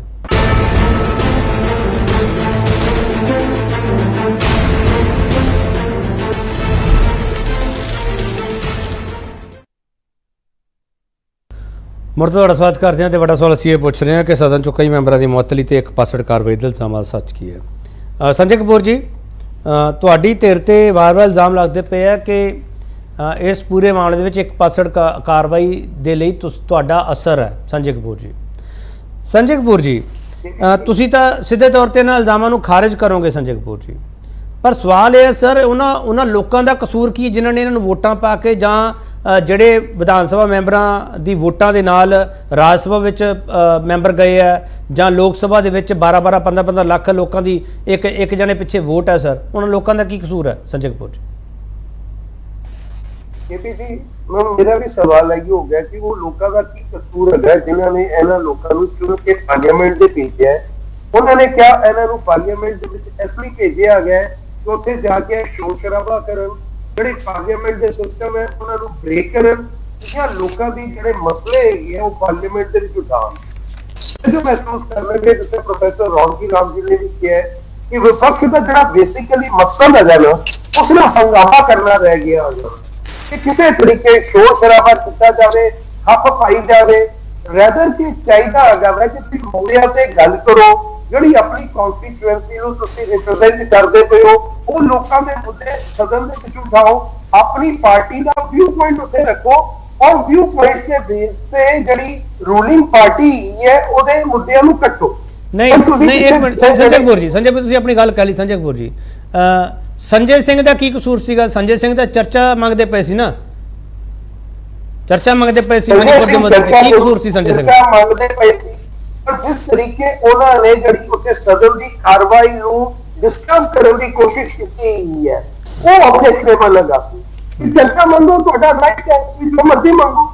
[SPEAKER 1] ਮੁੜ ਤੋਂ ਤੁਹਾਡਾ ਸਵਾਗਤ ਕਰਦੇ ਹਾਂ। ਤੇ ਵੱਡਾ ਸਵਾਲ ਅਸੀਂ ਇਹ ਪੁੱਛ ਰਹੇ ਹਾਂ ਕਿ ਸਦਨ 'ਚੋਂ ਕਈ ਮੈਂਬਰਾਂ ਦੀ ਮੁਅੱਤਲੀ ਤੇ ਇੱਕ ਪਾਸੜ ਕਾਰਵਾਈ ਦੇ ਇਲਜ਼ਾਮਾਂ ਸੱਚ ਕੀ ਹੈ। ਸੰਜੇ ਕਪੂਰ ਜੀ, ਤੁਹਾਡੀ ਧਿਰ ਤੇ ਵਾਰ-ਵਾਰ ਇਲਜ਼ਾਮ ਲੱਗਦੇ ਪਏ ਆ ਕਿ ਇਸ ਪੂਰੇ ਮਾਮਲੇ ਦੇ ਵਿੱਚ ਇੱਕ ਪਾਸੜ ਕਾਰਵਾਈ ਦੇ ਲਈ ਤੁਹਾਡਾ ਅਸਰ ਹੈ। ਸੰਜੇ ਕਪੂਰ ਜੀ ਤੁਸੀਂ ਤਾਂ ਸਿੱਧੇ ਤੌਰ ਤੇ ਇਹਨਾਂ ਇਲਜ਼ਾਮਾਂ ਨੂੰ ਖਾਰਿਜ ਕਰੋਗੇ ਸੰਜੇ ਕਪੂਰ ਜੀ, ਪਰ ਸਵਾਲ ਇਹ ਹੈ ਸਰ ਉਹਨਾਂ ਲੋਕਾਂ ਦਾ ਕਸੂਰ ਕੀ ਜਿਨ੍ਹਾਂ ਨੇ ਇਹਨਾਂ ਨੂੰ ਵੋਟਾਂ ਪਾ ਕੇ ਜਾਂ ਜਿਹੜੇ ਵਿਧਾਨ ਸਭਾ ਮੈਂਬਰਾਂ ਦੀ ਵੋਟਾਂ ਦੇ ਨਾਲ ਰਾਜ ਸਭਾ ਵਿੱਚ ਮੈਂਬਰ ਗਏ ਆ ਜਾਂ ਲੋਕ ਸਭਾ ਦੇ ਵਿੱਚ 12-12 15-15 ਲੱਖ ਲੋਕਾਂ ਦੀ ਇੱਕ ਜਣੇ ਪਿੱਛੇ ਵੋਟ ਹੈ ਸਰ, ਉਹਨਾਂ ਲੋਕਾਂ ਦਾ ਕੀ ਕਸੂਰ ਹੈ ਸੰਜੇ ਕਪੂਰ ਜੀ?
[SPEAKER 3] केपी जी मेरा भी सवाल है हो गया कि वो लोगों का की कसूर है जिन्होंने इन्होंने लोगों को चुन के पार्लीमेंट से भेजा है, उन्होंने क्या इन्होंने पार्लीमेंट इसलिए भेजा गया कि उत्थे जाके शोर शराबा करन, ਜਿਹੜੇ ਪਾਰਲੀਮੈਂਟ ਦੇ ਸਿਸਟਮ ਹੈ ਉਹਨਾਂ ਨੂੰ ਬ੍ਰੇਕ ਕਰਨ ਜਾਂ ਲੋਕਾਂ ਦੀ ਜਿਹੜੇ ਮਸਲੇ ਹੈਗੇ ਉਹ ਪਾਰਲੀਮੈਂਟ ਦੇ ਵਿੱਚ ਉਠਾਉਣ। जो महसूस कर रहे हैं जिससे प्रोफेसर रौनकी राम जी ने भी किया है कि विपक्ष का जो बेसिकली मकसद है ना उसने हंगामा करना रह गया कि किसी तरीके शोर शराबा किया जाए, खप पाई जाए, रैदर कि चाहिए है कि तुम मुद्दों से गल करो ਜਿਹੜੀ ਆਪਣੀ ਕਨਸਟੀਟੂਐਂਸੀ ਨੂੰ ਤੁਸੀਂ ਰਿਪਰੈਜ਼ੈਂਟ ਕਰਦੇ ਪਏ ਹੋ ਉਹ ਲੋਕਾਂ ਦੇ ਮੁੱਦੇ ਸਦਨ ਦੇ ਵਿੱਚ ਉਠਾਓ, ਆਪਣੀ ਪਾਰਟੀ ਦਾ ਵਿਊ ਪੁਆਇੰਟ ਉੱਥੇ ਰੱਖੋ और व्यू पॉइंट से बेस पे जड़ी रूलिंग पार्टी है ਉਹਦੇ ਮੁੱਦਿਆਂ ਨੂੰ ਕੱਟੋ।
[SPEAKER 1] ਨਹੀਂ ਇੱਕ ਮਿੰਟ ਸੰਜੇ ਕਪੂਰ ਜੀ ਤੁਸੀਂ ਆਪਣੀ ਗੱਲ ਕਰ ਲਈ। ਸੰਜੇ ਕਪੂਰ ਜੀ ਸੰਜੇ ਸਿੰਘ ਦਾ ਕੀ ਕਸੂਰ ਸੀਗਾ? ਸੰਜੇ ਸਿੰਘ ਦਾ ਚਰਚਾ ਮੰਗਦੇ ਪਏ ਸੀ ਨਾ, ਚਰਚਾ ਮੰਗਦੇ ਪਏ ਸੀ ਮਨੀਪੁਰ ਦੇ ਮੁੱਦੇ ਤੇ, ਕੀ ਕਸੂਰ ਸੀ ਸੰਜੇ ਸਿੰਘ?
[SPEAKER 3] ਚਰਚਾ ਮੰਗਦੇ ਪਏ ਸੀ ਪਰ ਜਿਸ ਤਰੀਕੇ ਉਹਨਾਂ ਨੇ ਜਿਹੜੀ ਉੱਥੇ ਸਦਨ ਦੀ ਕਾਰਵਾਈ ਨੂੰ ਡਿਸਟਰਬ ਕਰਨ ਦੀ ਕੋਸ਼ਿਸ਼ ਕੀਤੀ ਹੈ ਉਹ ਆਬਜੈਕਸ਼ਨੇਬਲ ਲੱਗਾ ਸੀ। ਚਰਚਾ ਮੰਗੋ, ਤੁਹਾਡਾ ਰਾਈਟ ਹੈ, ਜੋ ਮਰਜ਼ੀ ਮੰਗੋ,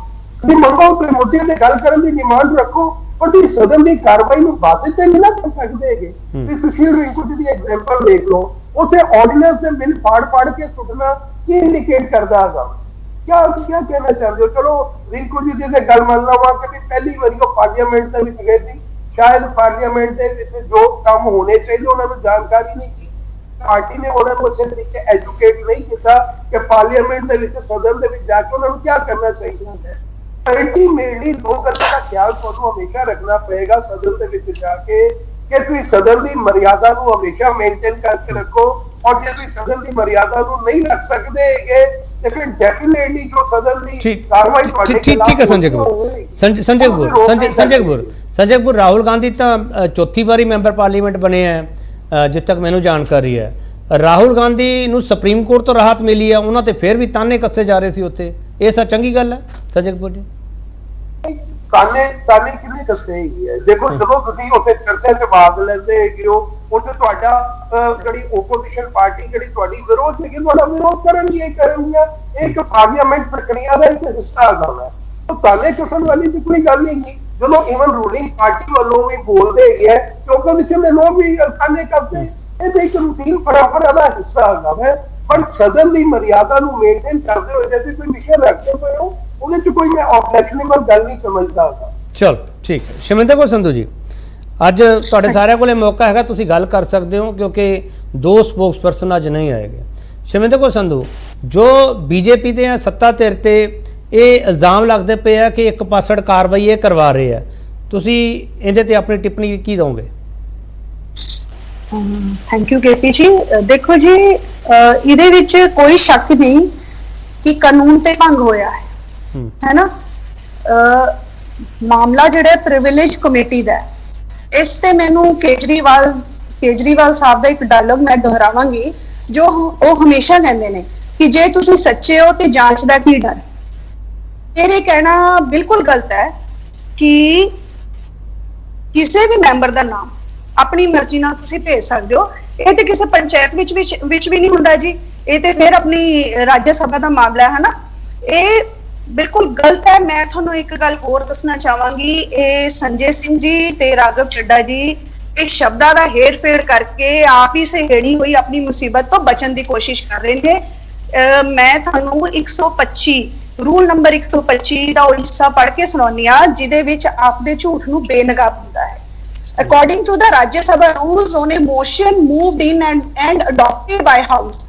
[SPEAKER 3] ਤੁਸੀਂ ਮੰਗੋ ਤੇ ਮੁੱਦੇ ਤੇ ਗੱਲ ਕਰਨ ਦੀ ਡਿਮਾਂਡ ਰੱਖੋ, ਪਰ ਤੁਸੀਂ ਸਦਨ ਦੀ ਕਾਰਵਾਈ ਨੂੰ ਬਾधित ਤੇ ਨਹੀਂ ਕਰ ਸਕਦੇ ਹੈਗੇ। ਤੁਸੀਂ ਸੁਸ਼ੀਲ ਰਿੰਕੂ ਜੀ ਦੀ ਐਗਜ਼ਾਮਪਲ ਦੇਖ ਲਓ, ਉੱਥੇ ਆਰਡੀਨੈਂਸ ਦੇ ਬਿੱਲ ਫਾੜ ਕੇ ਸੁੱਟਣਾ ਕੀ ਇੰਡੀਕੇਟ ਕਰਦਾ ਹੈਗਾ? क्या कहना चाहते हो? चलो रिंकू जी ਦੀ ਗੱਲ ਮੰਨ ਲਵਾਂ ਕਿ ਪਹਿਲੀ ਵਾਰੀ ਉਹ ਪਾਰਲੀਮੈਂਟ ਦੇ ਵਿੱਚ ਗਏ ਸੀ, ਸ਼ਾਇਦ ਪਾਰਲੀਮੈਂਟ ਦੇ ਵਿੱਚ ਜੋ ਕੰਮ ਹੋਣੇ ਚਾਹੀਦੇ ਉਹਨਾਂ ਨੂੰ ਜਾਣਕਾਰੀ ਨਹੀਂ ਸੀ, ਪਾਰਟੀ ਨੇ ਉਹਨਾਂ ਨੂੰ ਅੱਛੇ ਤਰੀਕੇ ਐਜੂਕੇਟ ਨਹੀਂ ਕੀਤਾ ਕਿ ਪਾਰਲੀਮੈਂਟ ਦੇ ਵਿੱਚ ਸਦਨ ਦੇ ਵਿੱਚ ਜਾ ਕੇ ਉਹਨਾਂ ਨੂੰ ਕੀ ਕਰਨਾ ਚਾਹੀਦਾ ਹੈ। ਅਲਟੀਮੇਟਲੀ ਦੋ ਗੱਲਾਂ ਦਾ ਖਿਆਲ ਤੁਹਾਨੂੰ ਹਮੇਸ਼ਾ ਰੱਖਣਾ ਪਏਗਾ ਸਦਨ ਦੇ ਵਿੱਚ ਜਾ ਕੇ ਕਿ ਤੁਸੀਂ ਸਦਨ ਦੀ ਮਰਿਆਦਾ ਨੂੰ ਹਮੇਸ਼ਾ ਮੇਨਟੇਨ ਕਰਕੇ ਰੱਖੋ, ਔਰ ਜੇ ਤੁਸੀਂ ਸਦਨ ਦੀ ਮਰਿਆਦਾ ਨੂੰ ਨਹੀਂ ਰੱਖ ਸਕਦੇ ਹੈਗੇ ਤੇ ਫਿਰ ਡੈਫੀਨਿਟਲੀ ਜੋ ਸਦਨ ਦੀ ਕਾਰਵਾਈ ਤੁਹਾਡੇ
[SPEAKER 1] ਠੀਕ ਹੈ। ਸੰਜੇ ਕਪੂਰ ਰਾਹੁਲ ਗਾਂਧੀ ਤਾਂ ਚੌਥੀ ਵਾਰੀ ਮੈਂਬਰ ਪਾਰਲੀਮੈਂਟ ਬਣੇ ਆ ਜਿੱਥੇ ਤੱਕ ਮੈਨੂੰ ਜਾਣਕਾਰੀ ਹੈ। ਰਾਹੁਲ ਗਾਂਧੀ ਨੂੰ ਸੁਪਰੀਮ ਕੋਰਟ ਤੋਂ ਰਾਹਤ ਮਿਲੀ ਹੈ, ਉਹਨਾਂ ਤੇ ਫਿਰ ਵੀ ਤਾਨੇ ਕੱਸੇ ਜਾ ਰਹੇ ਸੀ ਉੱਥੇ, ਇਹ ਸਭ ਚੰਗੀ ਗੱਲ ਹੈ ਸੰਜੇ ਕਪੂਰ ਜੀ?
[SPEAKER 3] ਤਾਨੇ ਕਿੰਨੇ ਕੱਸੇ ਹੈਗੀ ਹੈ? ਦੇਖੋ ਜਦੋਂ ਤੁਸੀਂ ਉੱਥੇ ਚਰਚਾ ਚ ਭਾਗ ਲੈਂਦੇ ਹੈਗੇ ਹੋ ਉੱਥੇ ਤੁਹਾਡਾ ਜਿਹੜੀ ਓਪੋਜੀਸ਼ਨ ਪਾਰਟੀ ਜਿਹੜੀ ਤੁਹਾਡੀ ਵਿਰੋਧ ਹੈਗੀ ਤੁਹਾਡਾ ਵਿਰੋਧ ਕਰਨਗੀਆਂ ਇੱਕ ਪਾਰਲੀਮੈਂਟ ਪ੍ਰਕਿਰਿਆ ਦਾ ਇੱਕ ਹਿੱਸਾ ਹੈਗਾ। ਉਹ ਤਾਨੇ ਕੱਸਣ ਵਾਲੀ ਦੀ ਕੋਈ ਗੱਲ ਨਹੀਂ ਹੈਗੀ। ਜਦੋਂ ਇਵਨ ਰੂਲਿੰਗ ਪਾਰਟੀ ਵੱਲੋਂ ਵੀ ਬੋਲਦੇ ਹੈਗੇ ਕਿ ਓਪੋਜੀਸ਼ਨ ਦੇ ਲੋਕ ਵੀ ਤਾਨੇ ਕੱਸਦੇ, ਇਹ ਤਾਂ ਇੱਕ ਰੂਟੀਨ ਪਰੰਪਰਾ ਦਾ ਹਿੱਸਾ ਹੈਗਾ ਹੈ। ਪਰ ਸਦਨ ਦੀ ਮਰਿਆਦਾ ਨੂੰ ਮੇਨਟੇਨ ਕਰਦੇ ਹੋਏ ਜੇ ਕੋਈ ਵਿਸ਼ਾ ਰੱਖਦੇ ਪਏ ਹੋ ਉਹਦੇ ਚ ਕੋਈ ਮੈਂ ਆਬਜੈਕਸ਼ਨੇਬਲ ਗੱਲ ਨਹੀਂ ਸਮਝਦਾ ਹੈਗਾ।
[SPEAKER 1] ਚਲ ਠੀਕ ਹੈ। ਸ਼ਮਿੰਦਰ ਕੌਰ ਸੰਧੂ ਜੀ ਅੱਜ ਤੁਹਾਡੇ ਸਾਰਿਆਂ ਕੋਲੇ ਮੌਕਾ ਹੈਗਾ, ਤੁਸੀਂ ਗੱਲ ਕਰ ਸਕਦੇ ਹੋ ਕਿਉਂਕਿ ਦੋ ਸਪੋਕਸਪਰਸਨ ਅੱਜ ਨਹੀਂ ਆਏਗੇ। ਸ਼ਮਿੰਦਰ ਕੌਰ ਸੰਧੂ, ਜੋ ਬੀਜੇਪੀ ਦੇ ਸੱਤਾ ਧਿਰ ਤੇ ਇਹ ਇਲਜ਼ਾਮ ਲੱਗਦੇ ਪਏ ਆ ਕਿ ਇੱਕ ਪਾਸੜ ਕਾਰਵਾਈ ਇਹ ਕਰਵਾ ਰਹੇ ਆ, ਤੁਸੀਂ ਇਹਦੇ ਤੇ ਆਪਣੀ ਟਿੱਪਣੀ ਕੀ ਦੋਗੇ?
[SPEAKER 4] ਥੈਂਕ ਯੂ ਕੇਪੀ ਜੀ। ਦੇਖੋ ਜੀ ਇਹਦੇ ਵਿੱਚ ਕੋਈ ਸ਼ੱਕ ਨਹੀਂ ਕਿ ਕਾਨੂੰਨ ਤੇ ਭੰਗ ਹੋਇਆ ਹੈ ਨਾ। ਮਾਮਲਾ ਜਿਹੜਾ ਪ੍ਰਿਵਿਲੇਜ ਕਮੇਟੀ ਦਾ ਇਸ ਤੇ ਮੈਨੂੰ ਕੇਜਰੀਵਾਲ ਸਾਹਿਬ ਦਾ ਇੱਕ ਡਾਇਲੌਗ ਮੈਂ ਦੁਹਰਾਵਾਂਗੀ ਜੋ ਉਹ ਹਮੇਸ਼ਾ ਕਹਿੰਦੇ ਨੇ ਕਿ ਜੇ ਤੁਸੀਂ ਸੱਚੇ ਹੋ ਤੇ ਜਾਂਚ ਦਾ ਕੀ ਡਰ। ਇਹ ਕਹਿਣਾ ਬਿਲਕੁਲ ਗਲਤ ਹੈ ਕਿ ਕਿਸੇ ਵੀ ਮੈਂਬਰ ਦਾ ਨਾਮ ਆਪਣੀ ਮਰਜ਼ੀ ਨਾਲ ਤੁਸੀਂ ਭੇਜ ਸਕਦੇ ਹੋ। ਇਹ ਤੇ ਕਿਸੇ ਪੰਚਾਇਤ ਵਿੱਚ ਵੀ ਨਹੀਂ ਹੁੰਦਾ ਜੀ, ਇਹ ਤੇ ਫਿਰ ਆਪਣੀ ਰਾਜ ਸਭਾ ਦਾ ਮਾਮਲਾ ਹੈ ਨਾ। ਇਹ ਬਿਲਕੁਲ ਗਲਤ ਹੈ। ਮੈਂ ਤੁਹਾਨੂੰ ਇੱਕ ਗੱਲ ਹੋਰ ਦੱਸਣਾ ਚਾਹਾਂਗੀ, ਇਹ ਸੰਜੇ ਸਿੰਘ ਜੀ ਤੇ ਰਾਘਵ ਚੱਡਾ ਜੀ ਇਹ ਸ਼ਬਦਾਂ ਦਾ ਹੇਰ ਫੇਰ ਕਰਕੇ ਆਪ ਹੀ ਸਹੇੜੀ ਹੋਈ ਆਪਣੀ ਮੁਸੀਬਤ ਤੋਂ ਬਚਣ ਦੀ ਕੋਸ਼ਿਸ਼ ਕਰ ਰਹੇ ਨੇ। ਮੈਂ ਤੁਹਾਨੂੰ 125 ਰੂਲ ਨੰਬਰ 125 ਦਾ ਉਹ ਹਿੱਸਾ ਪੜ੍ਹ ਕੇ ਸੁਣਾਉਣੀ ਆ ਜਿਹਦੇ ਵਿੱਚ ਆਪਦੇ ਝੂਠ ਨੂੰ ਬੇਨਕਾਬ ਹੁੰਦਾ ਹੈ। According to the Rajya Sabha rules, on a motion moved in and adopted by House,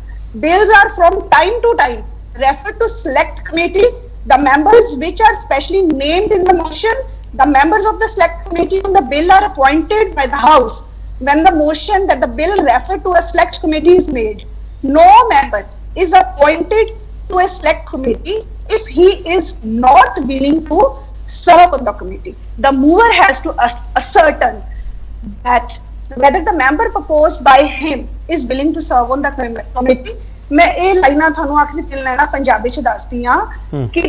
[SPEAKER 4] bills are from time to time referred to select committees. The members which are specially named in the motion, the members of the select committee on the bill are appointed by the House when the motion that the bill referred to a select committee is made. no member is appointed to a select committee if he is not willing to serve on the committee. The mover has to ascertain that whether the member proposed by him is willing to serve on the committee. मैं ਇਹ ਲਾਈਨਾਂ ਤੁਹਾਨੂੰ ਆਖਰੀ ਤਿੰਨ ਲਾਈਨਾਂ ਪੰਜਾਬੀ ਚ ਦੱਸਦੀ ਆ ਕਿ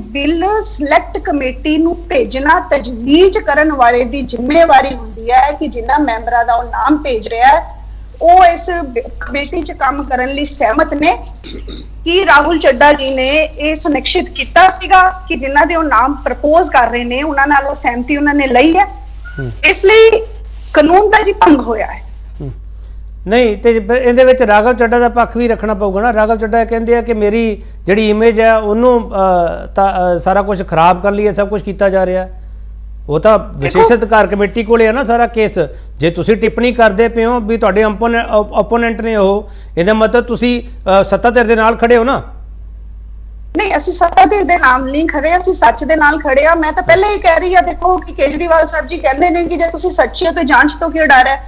[SPEAKER 4] ਬਿੱਲ ਸਿਲੈਕਟ ਕਮੇਟੀ ਨੂੰ ਭੇਜਣਾ ਤਜਵੀਜ਼ ਕਰਨ ਵਾਲੇ ਦੀ ਜ਼ਿੰਮੇਵਾਰੀ ਹੁੰਦੀ ਹੈ ਕਿ ਜਿਨ੍ਹਾਂ ਮੈਂਬਰਾਂ ਦਾ ਉਹ ਨਾਮ ਭੇਜ ਰਿਹਾ ਹੈ ਉਹ ਇਸ ਕਮੇਟੀ ਚ ਕੰਮ ਕਰਨ ਲਈ ਸਹਿਮਤ ਨੇ। ਕਿ ਰਾਹੁਲ ਚੱਡਾ ਜੀ ਨੇ ਇਹ ਸੁਨਿਸ਼ਚਿਤ ਕੀਤਾ ਸੀਗਾ ਕਿ ਜਿਨ੍ਹਾਂ ਦੇ ਉਹ ਨਾਮ ਪ੍ਰਪੋਜ਼ ਕਰ ਰਹੇ ਨੇ ਉਹਨਾਂ ਨਾਲ ਉਹ ਸਹਿਮਤੀ ਉਹਨਾਂ ਨੇ ਲਈ ਹੈ, ਇਸ ਲਈ ਕਾਨੂੰਨ ਦਾ ਜੀ ਭੰਗ ਹੋਇਆ ਹੈ।
[SPEAKER 1] ਨਹੀਂ ਤੇ ਇਹਦੇ ਵਿੱਚ ਰਾਘਵ ਚੱਡਾ ਦਾ ਪੱਖ ਵੀ ਰੱਖਣਾ ਪਊਗਾ ਨਾ। ਰਾਘਵ ਚੱਡਾ ਕਹਿੰਦੇ ਆ ਕਿ ਮੇਰੀ ਜਿਹੜੀ ਇਮੇਜ ਹੈ ਉਹਨੂੰ ਸਾਰਾ ਕੁਝ ਖਰਾਬ ਕਰ ਲਈ, ਸਭ ਕੁਝ ਕੀਤਾ ਜਾ ਰਿਹਾ। ਉਹ ਤਾਂ ਵਿਸ਼ੇਸ਼ ਅਧਿਕਾਰ ਕਮੇਟੀ ਕੋਲੇ ਹੈ ਨਾ ਸਾਰਾ ਕੇਸ। ਜੇ ਤੁਸੀਂ ਟਿੱਪਣੀ ਕਰਦੇ ਪਏ ਹੋ ਵੀ ਤੁਹਾਡੇ ਓਪੋਨੈਂਟ ਨੇ ਉਹ, ਇਹਦਾ ਮਤਲਬ ਤੁਸੀਂ ਸੱਤਾ ਧਿਰ ਦੇ ਨਾਲ ਖੜੇ ਹੋ ਨਾ।
[SPEAKER 4] ਨਹੀਂ, ਅਸੀਂ ਸੱਤਾ ਧਿਰ ਦੇ ਨਾਲ ਨਹੀਂ ਖੜੇ, ਅਸੀਂ ਸੱਚ ਦੇ ਨਾਲ ਖੜੇ ਆ। ਮੈਂ ਤਾਂ ਪਹਿਲੇ ਹੀ ਕਹਿ ਰਹੀ ਆ, ਦੇਖੋ ਕਿ ਕੇਜਰੀਵਾਲ ਸਾਹਿਬ ਜੀ ਕਹਿੰਦੇ ਨੇ ਕਿ ਜੇ ਤੁਸੀਂ ਸੱਚੇ ਹੋ ਤੇ ਜਾਂਚ ਤੋਂ ਕਿਉਂ ਡਰ ਹੈ।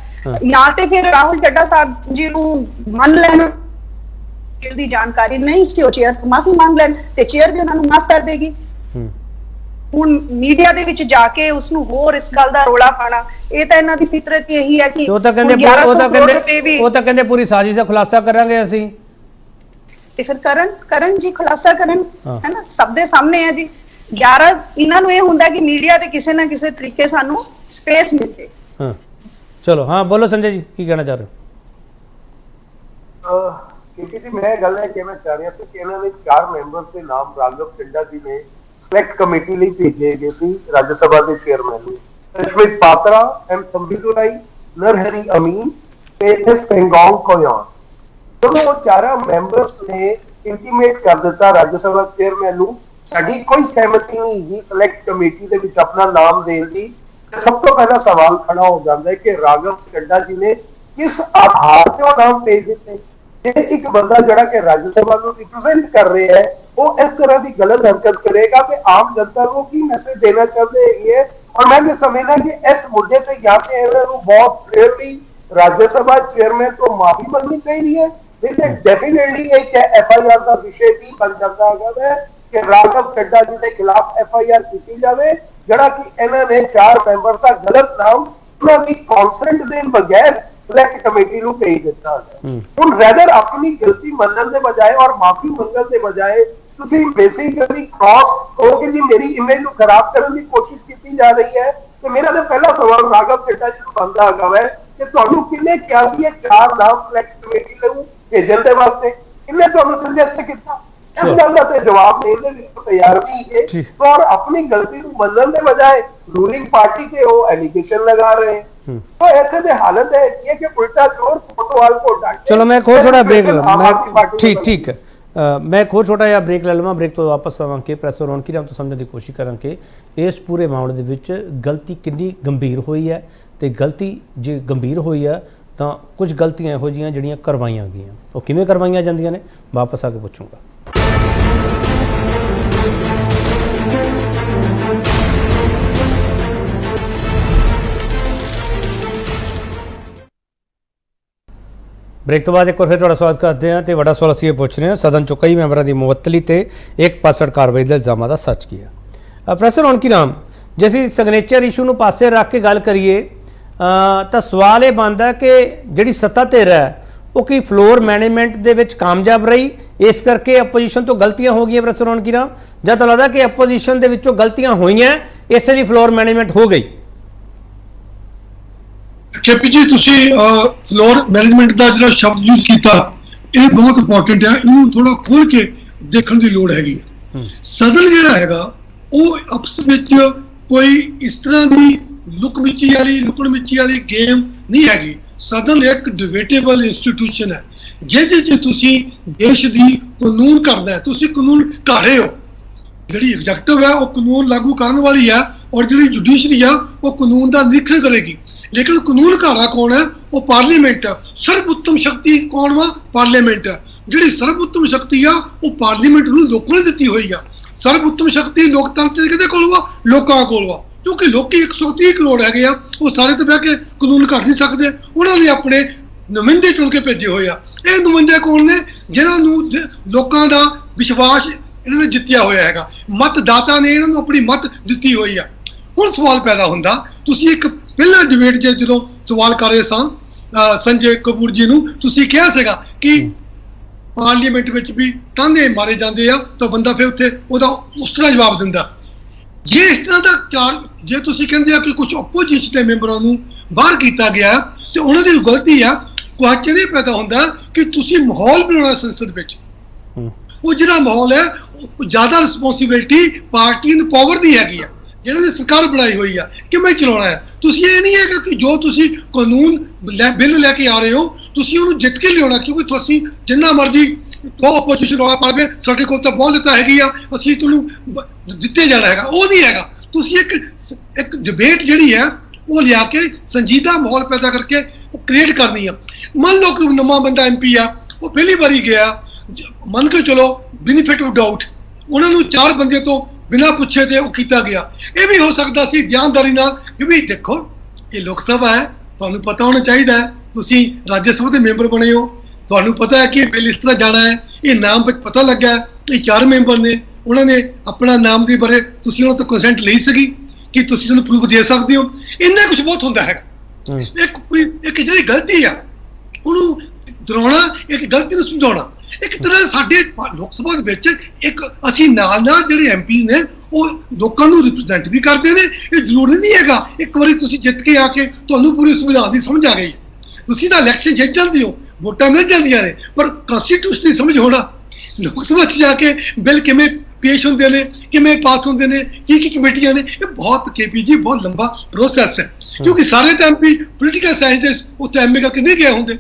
[SPEAKER 4] ਜਾਂ ਤੇ ਫਿਰ ਰਾਹੁਲ ਚੱਡਾ ਸਾਹਿਬ ਜੀ ਨੂੰ ਮੰਨ ਲੈਣ ਦੀ ਜਾਣਕਾਰੀ ਨਹੀਂ ਸੀ, ਉਹ ਚੇਅਰ ਤੋਂ ਮਾਫੀ ਮੰਗ ਲੈਣ ਤੇ ਚੇਅਰ ਵੀ ਉਹਨਾਂ ਨੂੰ ਮਾਫ ਕਰ ਦੇਗੀ। ਹੁਣ ਮੀਡੀਆ ਦੇ ਵਿੱਚ ਜਾ ਕੇ ਉਸ ਨੂੰ ਹੋਰ ਇਸ ਗੱਲ ਦਾ ਰੋਲਾ ਪਾਣਾ, ਇਹ ਤਾਂ ਇਹਨਾਂ ਦੀ ਫਿਤਰਤ ਹੀ ਇਹੀ ਹੈ ਕਿ
[SPEAKER 1] ਉਹ ਤਾਂ ਕਹਿੰਦੇ ਪੂਰੀ ਸਾਜ਼ਿਸ਼ ਦਾ ਖੁਲਾਸਾ ਕਰਾਂਗੇ ਅਸੀਂ।
[SPEAKER 4] ਤੇ ਫਿਰ ਕਰਨ ਜੀ ਖੁਲਾਸਾ ਕਰਨ, ਹੈ ਨਾ, ਸਭ ਦੇ ਸਾਹਮਣੇ ਹੈ ਜੀ। 11 ਇਹਨਾਂ ਨੂੰ ਇਹ ਹੁੰਦਾ ਕਿ ਮੀਡੀਆ ਤੇ ਕਿਸੇ ਨਾ ਕਿਸੇ ਤਰੀਕੇ ਸਾਨੂੰ ਸਪੇਸ ਮਿਲੇ।
[SPEAKER 1] ਚਲੋ ਹਾਂ ਬੋਲੋ ਸੰਜੇ ਜੀ, ਕੀ ਕਹਿਣਾ ਚਾਹ ਰਹੇ
[SPEAKER 3] ਹੋ? ਕਿਉਂਕਿ ਜੀ ਮੈਂ ਗੱਲ ਇਹ ਕਹਿਣਾ ਚਾਹ ਰਿਹਾ ਸੀ ਕਿ ਇਹਨਾਂ ਨੇ 4 ਮੈਂਬਰਸ ਦੇ ਨਾਮ ਰਾਘਵ ਚੱਡਾ ਜੀ ਨੇ ਸਿਲੈਕਟ ਕਮੇਟੀ ਲਈ ਭੇਜੇ ਗਏ ਸੀ ਰਾਜ ਸਭਾ ਦੇ ਚੇਅਰਮੈਨ ਨੂੰ। ਰਸ਼ਮੀਤ ਪਾਤਰਾ, ਐਮ ਤੰਬੀਦੁਰਾਈ, ਨਰਹਰੀ ਅਮੀਨ ਤੇ ਐਸ ਪੈਂਗੋਂਗ ਕੋਯਾਨ। ਜਦੋਂ ਉਹ 4 ਮੈਂਬਰਸ ਨੇ ਇੰਟੀਮੇਟ ਕਰ ਦਿੱਤਾ ਰਾਜ ਸਭਾ ਚੇਅਰਮੈਨ ਨੂੰ ਸਾਡੀ ਕੋਈ ਸਹਿਮਤੀ ਨਹੀਂ ਜੀ ਸਿਲੈਕਟ ਕਮੇਟੀ ਦੇ ਵਿੱਚ ਆਪਣਾ ਨਾਮ ਦੇਣ ਦੀ, ਸਭ ਤੋਂ ਪਹਿਲਾ ਸਵਾਲ ਖੜਾ ਹੋ ਜਾਂਦਾ ਹੈ ਕਿ ਰਾਘਵ ਚੱਡਾ ਜੀ ਨੇ ਕਿਸ ਆਧਾਰ ਤੇ ਉਹ ਨਾਮ ਭੇਜ ਦਿੱਤੇ। ਇੱਕ ਬੰਦਾ ਜਿਹੜਾ ਕਿ ਰਾਜ ਸਭਾ ਨੂੰ ਰਿਪਰੈਜ਼ੈਂਟ ਕਰ ਰਿਹਾ ਹੈ ਉਹ ਇਸ ਤਰ੍ਹਾਂ ਦੀ ਗਲਤ ਹਰਕਤ ਕਰੇਗਾ ਤੇ ਆਮ ਜਨਤਾ ਨੂੰ ਕੀ ਮੈਸੇਜ ਦੇਣਾ ਚਾਹੁੰਦੇ ਹੈਗੇ। ਔਰ ਮੈਂ ਸਮਝਦਾ ਕਿ ਇਸ ਮੁੱਦੇ ਤੇ ਜਾਂ ਤੇ ਇਹਨਾਂ ਨੂੰ ਬਹੁਤ ਕਲੀਅਰਲੀ ਰਾਜ ਸਭਾ ਚੇਅਰਮੈਨ ਤੋਂ ਮਾਫੀ ਮੰਗਣੀ ਚਾਹੀਦੀ ਹੈ, ਨਹੀਂ ਤੇ ਡੈਫੀਨੇਟਲੀ ਇੱਕ FIR ਦਾ ਵਿਸ਼ੇ ਵੀ ਬਣ ਜਾਂਦਾ ਹੈਗਾ ਕਿ ਰਾਘਵ ਚੱਡਾ ਜੀ ਦੇ ਖਿਲਾਫ FIR ਕੀਤੀ ਜਾਵੇ ਜਿਹੜਾ ਕਿ ਇਹਨਾਂ ਨੇ 4 ਮੈਂਬਰ ਦਾ ਗਲਤ ਨਾਮ ਉਹਨਾਂ ਦੀ ਕੌਂਸੈਂਟ ਦੇਣ ਬਗੈਰ ਸਿਲੈਕਟ ਕਮੇਟੀ ਨੂੰ ਭੇਜ ਦਿੱਤਾ ਹੈ। ਹੁਣ ਰੈਦਰ ਆਪਣੀ ਗਲਤੀ ਮੰਨਣ ਦੇ ਬਜਾਏ ਔਰ ਮਾਫੀ ਮੰਗਣ ਦੇ ਬਜਾਏ ਤੁਸੀਂ ਬੇਸਿਕਲੀ ਕ੍ਰਾਸ ਕਹੋਗੇ ਜੀ ਮੇਰੀ ਇਮੇਜ ਨੂੰ ਖਰਾਬ ਕਰਨ ਦੀ ਕੋਸ਼ਿਸ਼ ਕੀਤੀ ਜਾ ਰਹੀ ਹੈ। ਤੇ ਮੇਰਾ ਤਾਂ ਪਹਿਲਾ ਸਵਾਲ ਰਾਘਵ ਚੱਡਾ ਜੀ ਨੂੰ ਬਣਦਾ ਹੈਗਾ ਹੈ ਕਿ ਤੁਹਾਨੂੰ ਕਿੰਨੇ ਕਿਹਾ ਸੀ ਇਹ 4 ਨਾਮ ਸਿਲੈਕਟ ਕਮੇਟੀ ਨੂੰ ਭੇਜਣ ਦੇ ਵਾਸਤੇ, ਕਿੰਨੇ ਤੁਹਾਨੂੰ ਸੁਜੈਸਟ ਕੀਤਾ? ਇਸ ਗੱਲ ਦਾ ਤੇ ਜਵਾਬ ਦੇਣ ਦੇ ਲਈ ਤਿਆਰ ਨਹੀਂ ਹੈ ਔਰ ਆਪਣੀ ਗਲਤੀ ਨੂੰ ਮੰਨਣ ਦੇ ਬਜਾਏ ਰੂਲਿੰਗ ਪਾਰਟੀ ਤੇ ਉਹ ਐਲੀਗੇਸ਼ਨ ਲਗਾ ਰਹੇ हैं। तो ऐसे में हालत है ये कि उल्टा चोर कोतवाल को डांटे।
[SPEAKER 1] चलो मैं खोर छोटा ब्रेक ठीक है मैं खोर छोटा जिहा ब्रेक ले लवां। ब्रेक तो वापस आवांगे प्रेस रौनकी राम तो समझने की कोशिश करांगे इस पूरे मामले दे विच गलती कितनी गंभीर हुई है ते गलती जे गंभीर हुई है तो कुछ गलतियां इहो जिहियां जिहड़ियां करवाईयां गईयां वो किवें करवाईयां जांदियां ने वापस आके पुछूंगा। ब्रेक तो बाद एक बार फिर थोड़ा स्वागत करते हैं तो बड़ा सवाल असीं पुछ रहे हैं सदन चो कई मैंबरों की मुअत्तली ते एक पासड़ कार्रवाई के इल्जामों का सच किया। प्रोफैसर रौनकी राम जे असीं सिग्नेचर इशू नूं पासे रख के गल करिए तो सवाल ये बनता है कि जिहड़ी सत्ता धिर है वो की फ्लोर मैनेजमेंट दे विच कामयाब रही इस करके अपोजिशन तो गलतियां हो गई। प्रोफैसर रौनकी राम जब तो लगता कि अपोजिशन दे विचों गलतियां होईयां इसलिए फ्लोर मैनेजमेंट हो गई।
[SPEAKER 2] केपी जी ਤੁਸੀਂ ਫਲੋਰ ਮੈਨੇਜਮੈਂਟ ਦਾ ਜਿਹੜਾ ਸ਼ਬਦ ਯੂਜ਼ ਕੀਤਾ ਇਹ ਬਹੁਤ ਇੰਪੋਰਟੈਂਟ ਹੈ, ਇਹਨੂੰ ਥੋੜਾ ਖੋਲ ਕੇ ਦੇਖਣ ਦੀ ਲੋੜ ਹੈਗੀ ਹੈ। ਸਦਨ ਜਿਹੜਾ ਹੈਗਾ ਉਹ ਆਪਸ ਵਿੱਚ ਕੋਈ ਇਸ ਤਰ੍ਹਾਂ ਦੀ ਲੁਕਣ ਮਿਚੀ ਵਾਲੀ ਗੇਮ ਨਹੀਂ ਹੈਗੀ। ਸਦਨ ਇੱਕ ਡਿਬੇਟੇਬਲ ਇੰਸਟੀਟਿਊਸ਼ਨ ਹੈ। ਜੇ ਤੁਸੀਂ ਦੇਸ਼ ਦੀ ਕਾਨੂੰਨ ਕਰਦਾ ਹੈ ਤੁਸੀਂ ਕਾਨੂੰਨ ਘਾੜੇ ਹੋ। ਜਿਹੜੀ ਐਗਜ਼ੈਕਟਿਵ ਹੈ ਉਹ ਕਾਨੂੰਨ ਲਾਗੂ ਕਰਨ ਵਾਲੀ ਹੈ ਔਰ ਜਿਹੜੀ ਜੁਡੀਸ਼ਰੀ ਆ ਉਹ ਕਾਨੂੰਨ ਦਾ ਨਿਰੀਖਣ ਕਰੇਗੀ। लेकिन कानून घाड़ा कौन है वो पार्लीमेंट है। सर्वोत्तम शक्ति कौन वा पार्लीमेंट है। जिहड़ी सर्वोत्तम शक्ति आ वो पार्लीमेंट नूं लोकां ने दित्ती होई आ। सर्वोत्तम शक्ति लोकतंत्र किहदे कोल वा लोकां कोल वा क्योंकि लोकी 130 करोड़ हैगे आ वो सारे तो बह के कानून घड़ नहीं सकते। उन्हां ने अपने ਨੁਮਾਇੰਦੇ ਚੁਣ ਕੇ ਭੇਜੇ ਹੋਏ ਆ। ਇਹ ਨੁਮਾਇੰਦੇ ਕੌਣ ਨੇ? ਜਿਨ੍ਹਾਂ ਨੂੰ ਲੋਕਾਂ ਦਾ ਵਿਸ਼ਵਾਸ ਇਹਨਾਂ ਨੇ ਜਿੱਤਿਆ ਹੋਇਆ ਹੈਗਾ, ਮਤਦਾਤਾ ਨੇ ਇਹਨਾਂ ਨੂੰ ਆਪਣੀ ਮਤ ਦਿੱਤੀ ਹੋਈ ਆ। ਹੁਣ ਸਵਾਲ ਪੈਦਾ ਹੁੰਦਾ, ਤੁਸੀਂ ਇੱਕ ਪਹਿਲਾਂ ਡਿਬੇਟ ਜਦੋਂ ਸਵਾਲ ਕਰ ਰਹੇ ਸਾਂ ਸੰਜੇ ਕਪੂਰ ਜੀ ਨੂੰ, ਤੁਸੀਂ ਕਿਹਾ ਸੀਗਾ ਕਿ ਪਾਰਲੀਮੈਂਟ ਵਿੱਚ ਵੀ ਤਾਨੇ ਮਾਰੇ ਜਾਂਦੇ ਆ ਤਾਂ ਬੰਦਾ ਫਿਰ ਉੱਥੇ ਉਹਦਾ ਉਸ ਤਰ੍ਹਾਂ ਜਵਾਬ ਦਿੰਦਾ। ਜੇ ਇਸ ਤਰ੍ਹਾਂ ਦਾ ਜੇ ਤੁਸੀਂ ਕਹਿੰਦੇ ਆ ਕਿ ਕੁਝ ਆਪੋਜੀਸ਼ਨ ਦੇ ਮੈਂਬਰਾਂ ਨੂੰ ਬਾਹਰ ਕੀਤਾ ਗਿਆ ਤੇ ਉਹਨਾਂ ਦੀ ਗਲਤੀ ਆ, ਕੁਐਸਚਨ ਇਹ ਪੈਦਾ ਹੁੰਦਾ ਕਿ ਤੁਸੀਂ ਮਾਹੌਲ ਬਣਾਉਣਾ ਸੰਸਦ ਵਿੱਚ। ਉਹ ਜਿਹੜਾ ਮਾਹੌਲ ਹੈ ਉਹ ਜ਼ਿਆਦਾ ਰਿਸਪੌਂਸਿਬਿਲਿਟੀ ਪਾਰਟੀ ਨੂੰ ਪਾਵਰ ਦੀ ਹੈਗੀ ਆ, ਜਿਹਨਾਂ ਨੇ ਸਰਕਾਰ ਬਣਾਈ ਹੋਈ ਆ, ਕਿਵੇਂ ਚਲਾਉਣਾ ਹੈ। ਤੁਸੀਂ ਇਹ ਨਹੀਂ ਹੈਗਾ ਕਿ ਜੋ ਤੁਸੀਂ ਕਾਨੂੰਨ ਬਿੱਲ ਲੈ ਕੇ ਆ ਰਹੇ ਹੋ ਤੁਸੀਂ ਉਹਨੂੰ ਜਿੱਤ ਕੇ ਲਿਆਉਣਾ, ਕਿਉਂਕਿ ਤੁਸੀਂ ਜਿੰਨਾ ਮਰਜ਼ੀ ਉਹ ਆਪੋਜੀਸ਼ਨ ਰੌਲਾ ਪਾਵੇ ਸਾਡੇ ਕੋਲ ਤਾਂ ਬਹੁਤਾ ਹੈਗੀ ਆ, ਅਸੀਂ ਤੁਹਾਨੂੰ ਦਿੱਤੇ ਜਾਣਾ ਹੈਗਾ, ਉਹ ਨਹੀਂ ਹੈਗਾ। ਤੁਸੀਂ ਇੱਕ ਡਿਬੇਟ ਜਿਹੜੀ ਹੈ ਉਹ ਲਿਆ ਕੇ ਸੰਜੀਦਾ ਮਾਹੌਲ ਪੈਦਾ ਕਰਕੇ ਉਹ ਕ੍ਰੀਏਟ ਕਰਨੀ ਆ। ਮੰਨ ਲਓ ਕਿ ਨਵਾਂ ਬੰਦਾ MP ਆ, ਉਹ ਪਹਿਲੀ ਵਾਰੀ ਗਿਆ, ਮੰਨ ਕੇ ਚਲੋ ਬੈਨੀਫਿਟ ਆਫ ਡਾਊਟ, ਉਹਨਾਂ ਨੂੰ 4 ਬੰਦੇ ਤੋਂ ਬਿਨਾਂ ਪੁੱਛੇ ਤੇ ਉਹ ਕੀਤਾ ਗਿਆ। ਇਹ ਵੀ ਹੋ ਸਕਦਾ ਸੀ ਧਿਆਨਦਾਰੀ ਨਾਲ ਕਿ ਵੀ ਦੇਖੋ ਇਹ ਲੋਕ ਸਭਾ ਹੈ, ਤੁਹਾਨੂੰ ਪਤਾ ਹੋਣਾ ਚਾਹੀਦਾ ਹੈ, ਤੁਸੀਂ ਰਾਜ ਸਭਾ ਦੇ ਮੈਂਬਰ ਬਣੇ ਹੋ, ਤੁਹਾਨੂੰ ਪਤਾ ਹੈ ਕਿ ਇਹ ਬਿੱਲ ਇਸ ਤਰ੍ਹਾਂ ਜਾਣਾ ਹੈ, ਇਹ ਨਾਮ ਵਿੱਚ ਪਤਾ ਲੱਗਾ ਕਿ 4 ਮੈਂਬਰ ਨੇ, ਉਹਨਾਂ ਨੇ ਆਪਣਾ ਨਾਮ ਦੇ ਬਾਰੇ ਤੁਸੀਂ ਉਹਨਾਂ ਤੋਂ ਕੰਸੈਂਟ ਲਈ ਸੀਗੀ ਕਿ ਤੁਸੀਂ ਸਾਨੂੰ ਪ੍ਰੂਫ ਦੇ ਸਕਦੇ ਹੋ। ਇੰਨਾ ਕੁਝ ਬਹੁਤ ਹੁੰਦਾ ਹੈਗਾ। ਇੱਕ ਜਿਹੜੀ ਗਲਤੀ ਆ ਉਹਨੂੰ ਦਰਾਉਣਾ, ਇੱਕ ਗਲਤੀ ਨੂੰ ਸਮਝਾਉਣਾ, ਇੱਕ ਤਰ੍ਹਾਂ ਸਾਡੇ ਲੋਕ ਸਭਾ ਦੇ ਵਿੱਚ ਇੱਕ ਅਸੀਂ ਨਾਲ ਜਿਹੜੇ MP ਨੇ ਉਹ ਲੋਕਾਂ ਨੂੰ ਰਿਪਰੈਜ਼ੈਂਟ ਵੀ ਕਰਦੇ ਨੇ। ਇਹ ਜ਼ਰੂਰੀ ਨਹੀਂ ਹੈਗਾ ਇੱਕ ਵਾਰੀ ਤੁਸੀਂ ਜਿੱਤ ਕੇ ਆ ਕੇ ਤੁਹਾਨੂੰ ਪੂਰੀ ਸੰਵਿਧਾਨ ਦੀ ਸਮਝ ਆ ਗਈ, ਤੁਸੀਂ ਤਾਂ ਇਲੈਕਸ਼ਨ ਜਿੱਤ ਜਾਂਦੇ ਹੋ, ਵੋਟਾਂ ਮਿਲ ਜਾਂਦੀਆਂ ਨੇ, ਪਰ ਕਨਸਟੀਟਿਊਸ਼ਨ ਦੀ ਸਮਝ ਹੋਣਾ, ਲੋਕ ਸਭਾ 'ਚ ਜਾ ਕੇ ਬਿੱਲ ਕਿਵੇਂ ਪੇਸ਼ ਹੁੰਦੇ ਨੇ, ਕਿਵੇਂ ਪਾਸ ਹੁੰਦੇ ਨੇ, ਕੀ ਕਮੇਟੀਆਂ ਨੇ, ਇਹ ਬਹੁਤ KP ਬਹੁਤ ਲੰਬਾ ਪ੍ਰੋਸੈਸ ਹੈ। ਕਿਉਂਕਿ ਸਾਰੇ ਤਾਂ MP ਪੋਲੀਟੀਕਲ ਸਾਇੰਸ ਦੇ ਉੱਤੇ MA ਕਰਕੇ ਨਹੀਂ ਗਏ ਹੁੰਦੇ,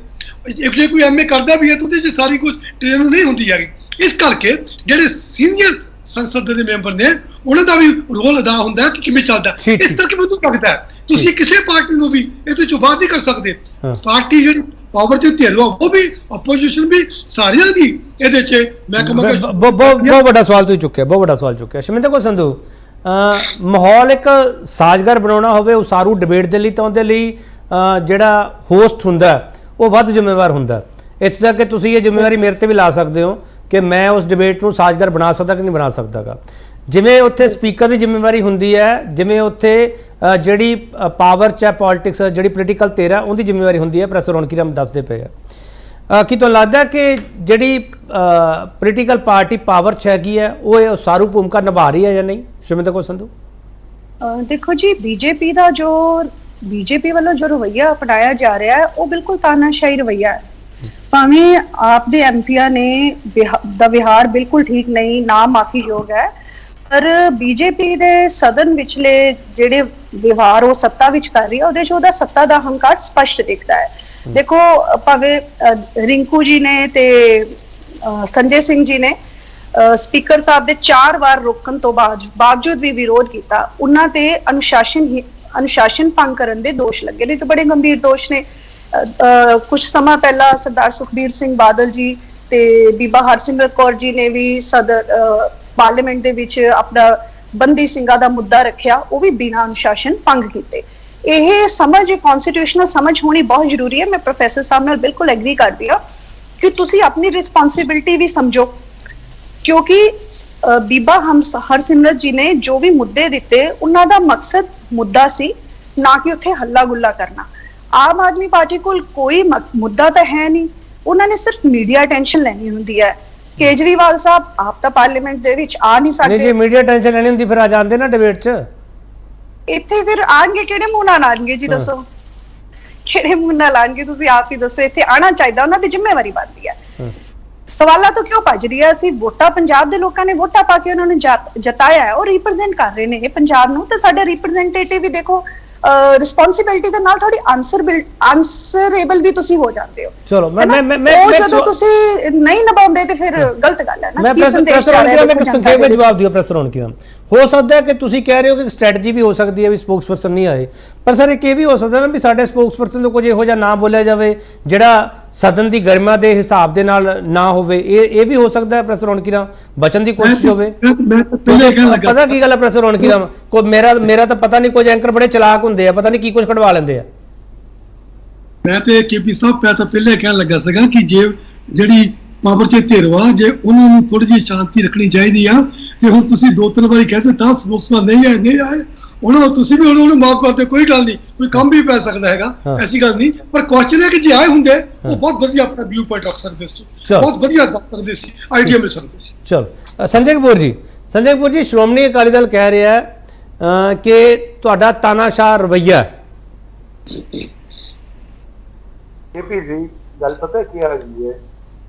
[SPEAKER 2] ਜੇ ਕੋਈ MA ਕਰਦਾ ਵੀ ਹੈ ਤਾਂ ਉਹਦੇ 'ਚ ਸਾਰੀ ਕੁਝ ਟ੍ਰੇਨਿੰਗ ਨਹੀਂ ਹੁੰਦੀ ਹੈਗੀ। ਇਸ ਕਰਕੇ ਜਿਹੜੇ ਸੀਨੀਅਰ ਸੰਸਦ ਦੇ ਮੈਂਬਰ ਨੇ ਉਹਨਾਂ ਦਾ ਵੀ ਰੋਲ ਅਦਾ ਹੁੰਦਾ ਕਿ ਕਿਵੇਂ ਚੱਲਦਾ। ਇਸ ਕਰਕੇ ਮੈਨੂੰ ਲੱਗਦਾ ਹੈ ਤੁਸੀਂ ਕਿਸੇ ਪਾਰਟੀ ਨੂੰ ਵੀ ਇਹਦੇ ਚੋਂ ਬਾਹਰ ਨਹੀਂ ਕਰ ਸਕਦੇ। ਪਾਰਟੀ ਜਿਹੜੀ ਪਾਵਰ ਚ ਧਿਰ ਉਹ ਵੀ ਆਪੋਜੀਸ਼ਨ ਵੀ ਸਾਰਿਆਂ ਦੀ ਇਹਦੇ ਚ ਮੈਂ ਕਹਾਂਗਾ
[SPEAKER 1] ਬਹੁਤ ਵੱਡਾ ਸਵਾਲ ਤੁਸੀਂ ਚੁੱਕਿਆ, ਬਹੁਤ ਵੱਡਾ ਸਵਾਲ ਚੁੱਕਿਆ। ਸ਼ਮਿੰਦਰ ਕੌਰ ਸੰਧੂ, ਮਾਹੌਲ ਇੱਕ ਸਾਜ਼ਗਾਰ ਬਣਾਉਣਾ ਹੋਵੇ ਉਸਾਰੂ ਡਿਬੇਟ ਦੇ ਲਈ ਤਾਂ ਉਹਦੇ ਲਈ ਜਿਹੜਾ ਹੋਸਟ ਹੁੰਦਾ ਉਹ ਵੱਧ ਜ਼ਿੰਮੇਵਾਰ ਹੁੰਦਾ। ਇੱਥੇ ਤੱਕ ਕਿ ਤੁਸੀਂ ਇਹ ਜ਼ਿੰਮੇਵਾਰੀ ਮੇਰੇ ਤੇ ਵੀ ਲਾ ਸਕਦੇ ਹੋ ਕਿ ਮੈਂ ਉਸ ਡਿਬੇਟ ਨੂੰ ਸਾਜ਼ਗਾਰ ਬਣਾ ਸਕਦਾ ਕਿ ਨਹੀਂ ਬਣਾ ਸਕਦਾਗਾ। ਜਿਵੇਂ ਉੱਥੇ ਸਪੀਕਰ ਦੀ ਜ਼ਿੰਮੇਵਾਰੀ ਹੁੰਦੀ ਹੈ, ਜਿਵੇਂ ਉੱਥੇ ਜਿਹੜੀ ਪਾਵਰ 'ਚ ਹੈ ਪੋਲੀਟਿਕਸ, ਜਿਹੜੀ ਪੋਲੀਟੀਕਲ ਧਿਰ ਹੈ ਉਹਦੀ ਜ਼ਿੰਮੇਵਾਰੀ ਹੁੰਦੀ ਹੈ। ਪ੍ਰੋਫੈਸਰ ਰੌਣਕੀ ਰਾਮ ਦੱਸਦੇ ਪਏ ਆ ਕਿ ਤੁਹਾਨੂੰ ਲੱਗਦਾ ਕਿ ਜਿਹੜੀ ਪੋਲੀਟੀਕਲ ਪਾਰਟੀ ਪਾਵਰ 'ਚ ਹੈਗੀ ਹੈ ਉਹ ਇਹ ਉਸਾਰੂ ਭੂਮਿਕਾ ਨਿਭਾ ਰਹੀ ਹੈ ਜਾਂ ਨਹੀਂ? ਸ਼ਮਿੰਦਰ ਕੌਰ ਸੰਧੂ,
[SPEAKER 4] ਦੇਖੋ ਜੀ, ਬੀਜੇਪੀ ਵੱਲੋਂ ਜੋ ਰਵੱਈਆ ਅਪਣਾਇਆ ਜਾ ਰਿਹਾ ਹੈ ਉਹ ਬਿਲਕੁਲ ਤਾਨਾਸ਼ਾਹੀ ਰਵੱਈਆ ਹੈ। ਭਾਵੇਂ ਆਪ ਦੇ ਐਮਪੀਆਂ ਨੇ ਦਾ ਵਿਹਾਰ ਬਿਲਕੁਲ ਠੀਕ ਨਹੀਂ, ਨਾ ਮਾਫੀਯੋਗ ਹੈ, ਪਰ ਬੀਜੇਪੀ ਦੇ ਸਦਨ ਵਿਚਲੇ ਜਿਹੜੇ ਵਿਵਹਾਰ ਉਹ ਸੱਤਾ ਵਿੱਚ ਕਰ ਰਹੀ ਹੈ ਉਹਦੇ 'ਚ ਉਹਦਾ ਸੱਤਾ ਦਾ ਹੰਕਾਰ ਸਪਸ਼ਟ ਦਿਖਦਾ ਹੈ। ਦੇਖੋ, ਭਾਵੇਂ ਰਿੰਕੂ ਜੀ ਨੇ ਤੇ ਸੰਜੇ ਸਿੰਘ ਜੀ ਨੇ ਸਪੀਕਰ ਸਾਹਿਬ ਦੇ 4 ਵਾਰ ਰੋਕਣ ਤੋਂ ਬਾਵਜੂਦ ਵੀ ਵਿਰੋਧ ਕੀਤਾ, ਉਹਨਾਂ ਤੇ ਅਨੁਸ਼ਾਸਨ ਭੰਗ ਕਰਨ ਦੇ ਦੋਸ਼ ਲੱਗੇ ਨੇ, ਜੋ ਬੜੇ ਗੰਭੀਰ ਦੋਸ਼ ਨੇ। ਕੁਝ ਸਮਾਂ ਪਹਿਲਾਂ ਸਰਦਾਰ ਸੁਖਬੀਰ ਸਿੰਘ ਬਾਦਲ ਜੀ ਤੇ ਬੀਬਾ ਹਰਸਿਮਰਤ ਕੌਰ ਜੀ ਨੇ ਵੀ ਪਾਰਲੀਮੈਂਟ ਦੇ ਵਿੱਚ ਆਪਣਾ ਬੰਦੀ ਸਿੰਘਾਂ ਦਾ ਮੁੱਦਾ ਰੱਖਿਆ, ਉਹ ਵੀ ਬਿਨਾਂ ਅਨੁਸ਼ਾਸਨ ਭੰਗ ਕੀਤੇ। ਇਹ ਸਮਝ, ਕਨਸਟੀਟਿਊਸ਼ਨਲ ਸਮਝ ਹੋਣੀ ਬਹੁਤ ਜ਼ਰੂਰੀ ਹੈ। ਮੈਂ ਪ੍ਰੋਫੈਸਰ ਸਾਹਿਬ ਨਾਲ ਬਿਲਕੁਲ ਐਗਰੀ ਕਰਦੀ ਹਾਂ ਕਿ ਤੁਸੀਂ ਆਪਣੀ ਰਿਸਪੌਂਸਿਬਿਲਿਟੀ ਵੀ ਸਮਝੋ, ਕਿਉਂਕਿ ਬੀਬਾ ਹਰਸਿਮਰਤ ਜੀ ਨੇ ਜੋ ਵੀ ਮੁੱਦੇ ਦਿੱਤੇ ਉਹਨਾਂ ਦਾ ਮਕਸਦ ਮੁੱਦਾ ਸੀ, ਨਾ ਕਿ ਉੱਥੇ ਹੱਲਾ ਗੁੱਲਾ ਕਰਨਾ। ਆਮ ਆਦਮੀ ਪਾਰਟੀ ਕੋਲ ਕੋਈ ਮੁੱਦਾ ਤਾਂ ਹੈ ਨਹੀਂ, ਉਹਨਾਂ ਨੇ ਸਿਰਫ ਮੀਡੀਆ ਅਟੈਂਸ਼ਨ ਲੈਣੀ ਹੁੰਦੀ ਹੈ। ਕੇਜਰੀਵਾਲ ਸਾਹਿਬ ਆਪ ਤਾਂ ਪਾਰਲੀਮੈਂਟ ਦੇ ਵਿੱਚ ਆ ਨਹੀਂ ਸਕਦੇ।
[SPEAKER 1] ਜੇ ਮੀਡੀਆ ਅਟੈਂਸ਼ਨ ਲੈਣੀ ਹੁੰਦੀ ਫਿਰ ਆ ਜਾਂਦੇ ਨਾ ਡਿਬੇਟ 'ਚ।
[SPEAKER 4] ਇੱਥੇ ਫਿਰ ਆਣਗੇ, ਕਿਹੜੇ ਮੂੰਹ ਨਾਲ ਆਣਗੇ ਜੀ? ਦੱਸੋ ਕਿਹੜੇ ਮੂੰਹ ਨਾਲ ਆਣਗੇ? ਤੁਸੀਂ ਆਪ ਹੀ ਦੱਸੋ। ਇੱਥੇ ਆਣਾ ਚਾਹੀਦਾ, ਉਹਨਾਂ ਦੀ ਜ਼ਿੰਮੇਵਾਰੀ ਬਣਦੀ ਹੈ। ਸਵਾਲਾਂ ਤੋਂ ਕਿਉਂ ਭੱਜ ਰਹੀ ਹੈ? ਅਸੀਂ ਵੋਟਾਂ, ਪੰਜਾਬ ਦੇ ਲੋਕਾਂ ਨੇ ਵੋਟਾਂ ਪਾ ਕੇ ਉਹਨਾਂ ਨੂੰ ਜਤਾਇਆ ਹੈ, ਉਹ ਰਿਪਰੈਜ਼ੈਂਟ ਕਰ ਰਹੇ ਨੇ ਇਹ ਪੰਜਾਬ ਨੂੰ। ਤੇ ਸਾਡੇ ਰਿਪਰੈਜ਼ੈਂਟੇਟਿਵ ਵੀ ਦੇਖੋ ਰਿਸਪੌਂਸਿਬਿਲਿਟੀ ਦੇ ਨਾਲ ਥੋੜੀ ਆਨਸਰੇਬਲ ਵੀ ਤੁਸੀਂ ਹੋ ਜਾਂਦੇ ਹੋ।
[SPEAKER 1] ਚਲੋ ਮੈਂ
[SPEAKER 4] ਜਦੋਂ ਤੁਸੀਂ ਨਹੀਂ ਨਿਭਾਉਂਦੇ ਤੇ ਫਿਰ ਗਲਤ ਗੱਲ ਹੈ ਨਾ।
[SPEAKER 1] ਮੈਂ ਪ੍ਰੋਫੈਸਰ ਸੰਖੇਪ ਵਿੱਚ ਜਵਾਬ ਦਿਓ। ਪ੍ਰੋਫੈਸਰ ਰੌਣਕੀ ਰਾਮ, ਹੋ ਸਕਦਾ ਹੈ ਕਿ ਤੁਸੀਂ ਕਹਿ ਰਹੇ ਹੋ ਕਿ ਸਟ੍ਰੈਟਜੀ ਵੀ ਹੋ ਸਕਦੀ ਹੈ ਵੀ ਸਪੋਕਸਪਰਸਨ ਨਹੀਂ ਆਏ, ਪਰ ਸਰ ਇੱਕ ਇਹ ਵੀ ਹੋ ਸਕਦਾ ਨਾ ਵੀ ਸਾਡੇ ਸਪੋਕਸਪਰਸਨ ਤੋਂ ਕੁਝ ਇਹੋ ਜਿਹਾ ਨਾ ਬੋਲਿਆ ਜਾਵੇ ਜਿਹੜਾ ਸਦਨ ਦੀ ਗਰਿਮਾ ਦੇ ਹਿਸਾਬ ਦੇ ਨਾਲ ਨਾ ਹੋਵੇ। ਇਹ ਵੀ ਹੋ ਸਕਦਾ ਹੈ ਪ੍ਰੋਫੈਸਰ ਰੌਣਕੀ ਰਾਮ, ਬਚਣ ਦੀ ਕੋਸ਼ਿਸ਼ ਹੋਵੇ। ਪਤਾ ਕੀ ਗੱਲ ਹੈ ਪ੍ਰੋਫੈਸਰ ਰੌਣਕੀ ਰਾਮ, ਕੋਈ ਮੇਰਾ ਤਾਂ ਪਤਾ ਨਹੀਂ, ਕੁਝ ਐਂਕਰ ਬੜੇ ਚਲਾਕ ਹੁੰਦੇ ਆ, ਪਤਾ ਨਹੀਂ ਕੀ ਕੁਝ ਕਢਵਾ ਲੈਂਦੇ ਆ।
[SPEAKER 2] ਮੈਂ ਤੇ ਕੇਪੀ ਸਾਹਿਬ ਮੈਂ ਤਾਂ ਪਹਿਲੇ ਕਹਿਣ ਲੱਗਾ ਸੀਗਾ ਕਿ ਜੇ ਜਿਹੜੀ ਪਾਵਰ 'ਚ ਧਿਰ ਵਾ ਜੇ ਉਹਨਾਂ ਨੂੰ ਥੋੜੀ ਜਿਹੀ ਸ਼ਾਂਤੀ ਰੱਖਣੀ ਚਾਹੀਦੀ ਆ ਕਿ ਹੁਣ ਤੁਸੀਂ 2-3 ਵਾਰੀ ਕਹਿੰਦੇ ਤਾਂ ਸਪੋਕਸਮੈਨ ਨਹੀਂ ਆਏ ਉਹਨਾਂ ਤੁਸੀਂ ਵੀ ਉਹਨੂੰ ਮਾਫ ਕਰਦੇ, ਕੋਈ ਗੱਲ ਨਹੀਂ, ਕੋਈ ਕੰਮ ਵੀ ਪੈ ਸਕਦਾ ਹੈਗਾ, ਐਸੀ ਗੱਲ ਨਹੀਂ, ਪਰ ਕੁਐਸਚਨ ਹੈ ਕਿ ਜੇ ਆਏ ਹੁੰਦੇ ਉਹ ਬਹੁਤ ਵਧੀਆ ਆਪਣਾ ਵਿਊ ਪੁਆਇੰਟ ਰੱਖ ਸਕਦੇ ਸੀ, ਬਹੁਤ ਵਧੀਆ ਦੱਸ ਸਕਦੇ ਸੀ, ਆਈਡੀਆ ਮਿਲ ਸਕਦੇ ਸੀ।
[SPEAKER 1] ਚਲੋ ਸੰਜੇ ਕਪੂਰ ਜੀ ਸ਼੍ਰੋਮਣੀ ਅਕਾਲੀ ਦਲ ਕਹਿ ਰਿਹਾ ਹੈ ਕਿ ਤੁਹਾਡਾ ਤਾਨਾਸ਼ਾਹ ਰਵੱਈਆ
[SPEAKER 3] ਕੇਪੀ ਜੀ ਗੱਲ ਪਤਾ ਕੀ ਆ ਰਹੀ ਹੈ